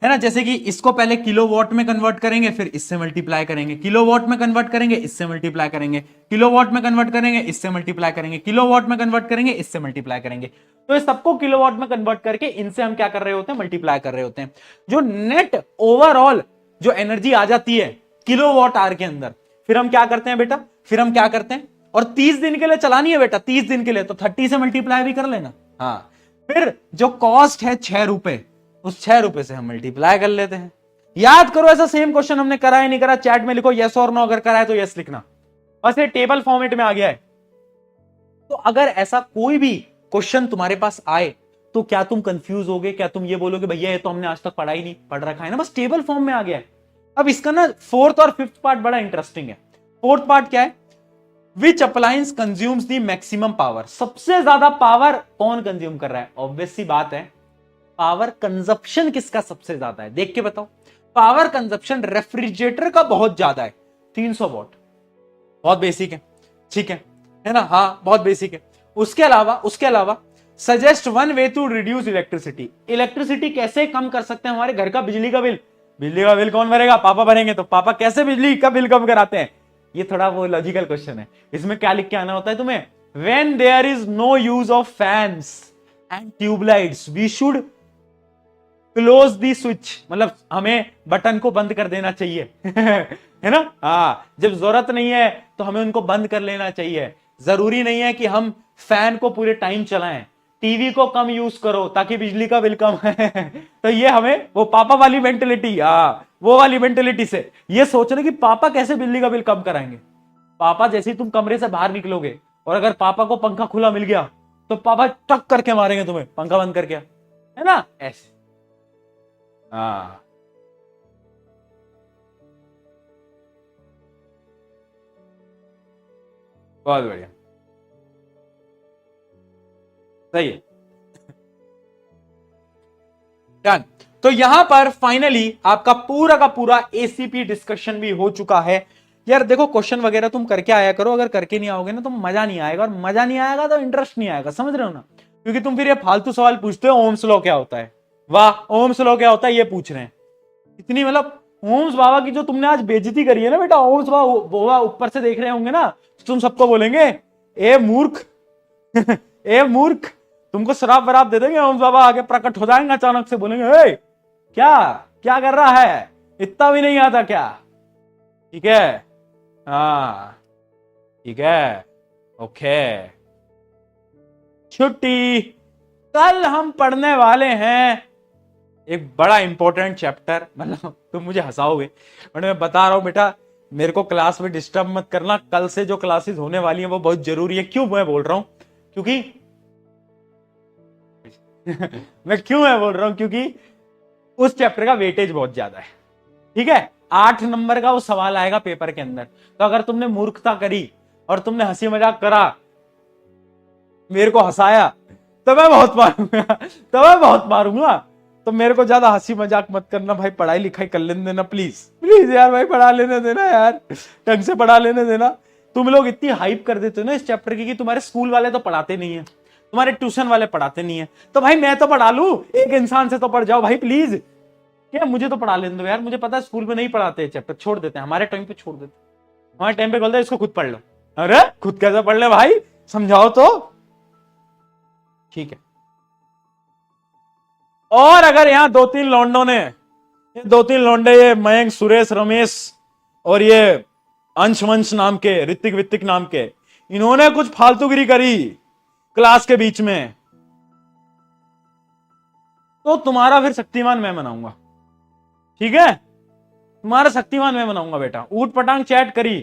है ना, जैसे कि इसको पहले किलोवाट में कन्वर्ट करेंगे, फिर इससे मल्टीप्लाई करेंगे, किलोवाट में कन्वर्ट करेंगे, इससे मल्टीप्लाई करेंगे, किलोवाट में कन्वर्ट करेंगे, इससे मल्टीप्लाई करेंगे, किलोवाट में कन्वर्ट करेंगे, इससे मल्टीप्लाई करेंगे। तो इस सबको किलोवाट में कन्वर्ट करके इनसे हम क्या कर रहे होते हैं, मल्टीप्लाई कर रहे होते हैं। जो नेट ओवरऑल जो एनर्जी आ जाती है किलोवाट आवर के अंदर, फिर हम क्या करते हैं बेटा, फिर हम क्या करते हैं, और 30 दिन के लिए चलानी है बेटा, 30 दिन के लिए, तो 30 से मल्टीप्लाई भी कर लेना। हाँ, फिर जो कॉस्ट है 6 रुपए, उस 6 रुपए से हम मल्टीप्लाई कर लेते हैं। याद करो, ऐसा सेम क्वेश्चन हमने करा है नहीं करा, चैट में लिखो यस और नो, अगर करा है तो यस लिखना, बस ये टेबल फॉर्मेट में आ गया है। तो अगर ऐसा कोई भी क्वेश्चन तुम्हारे पास आए तो क्या तुम कंफ्यूज होगे, क्या तुम ये बोलोगे भैया ये तो हमने आज तक पढ़ा ही नहीं, पढ़ रखा है ना, बस टेबल फॉर्म में आ गया है। अब इसका ना 4th और 5th पार्ट बड़ा इंटरेस्टिंग है। 4th पार्ट क्या है, which appliance consumes the maximum power, सबसे ज्यादा पावर कौन कंज्यूम कर रहा है। ऑब्वियस सी बात है, पावर कंजप्शन किसका सबसे ज्यादा है, देख के बताओ। पावर कंजप्शन रेफ्रिजरेटर का बहुत ज्यादा है, 300 वॉट, बहुत बेसिक है, ठीक है ना, हाँ बहुत बेसिक है। उसके अलावा suggest one way to reduce electricity, electricity कैसे कम कर सकते हैं, हमारे घर का बिजली का बिल कौन भरेगा, पापा भरेंगे, तो पापा कैसे बिजली का बिल कम कराते हैं। ये थोड़ा वो लॉजिकल क्वेश्चन है, इसमें क्या लिख के आना होता है तुम्हें, when there is no use of fans and tubelights we should close the switch, मतलब हमें बटन को बंद कर देना चाहिए है ना, हाँ जब जरूरत नहीं है तो हमें उनको बंद कर लेना चाहिए। जरूरी नहीं है कि हम फैन को पूरे टाइम चलाएं, टीवी को कम यूज करो ताकि बिजली का बिल कम है तो ये हमें वो पापा वाली मेंटेलिटी, वो वाली मेंटेलिटी से ये सोचना कि पापा कैसे बिजली का बिल कम कराएंगे। पापा जैसे ही तुम कमरे से बाहर निकलोगे और अगर पापा को पंखा खुला मिल गया तो पापा टक करके मारेंगे तुम्हें, पंखा बंद करके, है ना, ऐसे। हाँ बहुत बढ़िया, सही है, डन। तो यहां पर फाइनली आपका पूरा का पूरा एसीपी डिस्कशन भी हो चुका है। यार देखो, क्वेश्चन वगैरह तुम करके आया करो, अगर करके नहीं आओगे ना तो मजा नहीं आएगा, और मजा नहीं आएगा तो इंटरेस्ट नहीं आएगा, समझ रहे हो ना, क्योंकि तुम फिर ये फालतू सवाल पूछते हो, ओम्स लॉ क्या होता है, वाह ओम्स लॉ क्या होता है ये पूछ रहे हैं, इतनी मतलब ओम्स बाबा की जो तुमने आज बेइज्जती करी है ना बेटा, ओम्स बाबा ऊपर से देख रहे होंगे ना तो तुम सबको बोलेंगे ए मूर्ख ए मूर्ख, तुमको शराब वराब दे देंगे, ओम्स बाबा आगे प्रकट हो जाएंगे अचानक से, बोलेंगे ए क्या क्या कर रहा है, इतना भी नहीं आता क्या, ठीक है, हाँ ठीक है, ओके। छुट्टी, कल हम पढ़ने वाले हैं एक बड़ा इंपॉर्टेंट चैप्टर, मतलब तुम मुझे हंसाओगे बट मैं बता रहा हूं बेटा, मेरे को क्लास में डिस्टर्ब मत करना, कल से जो क्लासेस होने वाली हैं वो बहुत जरूरी है। क्यों मैं बोल रहा हूं, क्योंकि मैं क्यों मैं बोल रहा हूं, क्योंकि उस चैप्टर का वेटेज बहुत ज्यादा है, ठीक है, 8 नंबर का वो सवाल आएगा पेपर के अंदर। तो अगर तुमने मूर्खता करी और तुमने हंसी मजाक करा, मेरे को हंसाया, तो मैं बहुत मारूंगा, तो मेरे को ज्यादा हंसी मजाक मत करना भाई, पढ़ाई लिखाई कर लेने देना प्लीज प्लीज यार भाई, पढ़ा लेने देना यार, ढंग से पढ़ा लेने देना। तुम लोग इतनी हाइप कर देते हो ना इस चैप्टर की कि तुम्हारे स्कूल वाले तो पढ़ाते नहीं है, तुम्हारे ट्यूशन वाले पढ़ाते नहीं है, तो भाई मैं तो पढ़ा लूं, एक इंसान से तो पढ़ जाओ भाई प्लीज, क्या मुझे तो पढ़ा लेने दो यार, मुझे पता है स्कूल में नहीं पढ़ाते चैप्टर, छोड़ देते हैं, हमारे टाइम पे छोड़ देते, हमारे टाइम पे बोलते हैं इसको खुद पढ़ लो, अरे खुद कैसे पढ़ ले भाई, समझाओ तो, ठीक है। और अगर यहां 2-3 लौंडों ने, ये 2-3 लौंडे, ये मयंक, सुरेश, रमेश और ये अंश वंश नाम के, ऋतिक वित्तिक नाम के, इन्होंने कुछ फालतूगिरी करी क्लास के बीच में, तो तुम्हारा फिर शक्तिमान मैं बनाऊंगा, ठीक है, तुम्हारा शक्तिमान मैं बनाऊंगा बेटा, ऊट पटांग चैट करी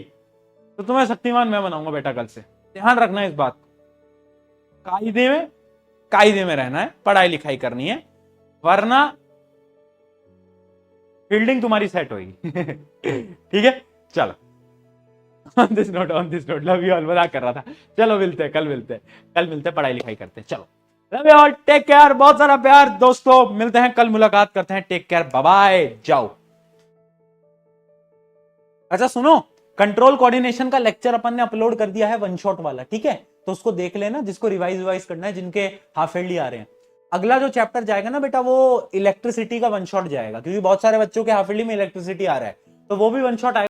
तो तुम्हें शक्तिमान मैं बनाऊंगा बेटा, कल से ध्यान रखना इस बात, कायदे में रहना है, पढ़ाई लिखाई करनी है, वरना फील्डिंग तुम्हारी सेट होगी ठीक है, चलो on this note love you all, मजाक कर रहा था, चलो मिलते हैं, कल मिलते हैं, पढ़ाई लिखाई करते हैं, चलो love you all, take care, बहुत सारा प्यार दोस्तों, मिलते हैं कल, मुलाकात करते हैं, टेक केयर, बाय बाय, जाओ। अच्छा सुनो, कंट्रोल कोऑर्डिनेशन का लेक्चर अपन ने अपलोड कर दिया है, वन शॉट वाला, ठीक है, तो उसको देख लेना, जिसको रिवाइज करना है, जिनके हाफ ईयरली आ रहे हैं, अगला जो चैप्टर जाएगा ना बेटा वो इलेक्ट्रिसिटी का वन शॉट जाएगा, क्योंकि बहुत सारे बच्चों के हाफ ईयरली में इलेक्ट्रिसिटी आ रहा है, तो वो भी वन शॉट आएगा।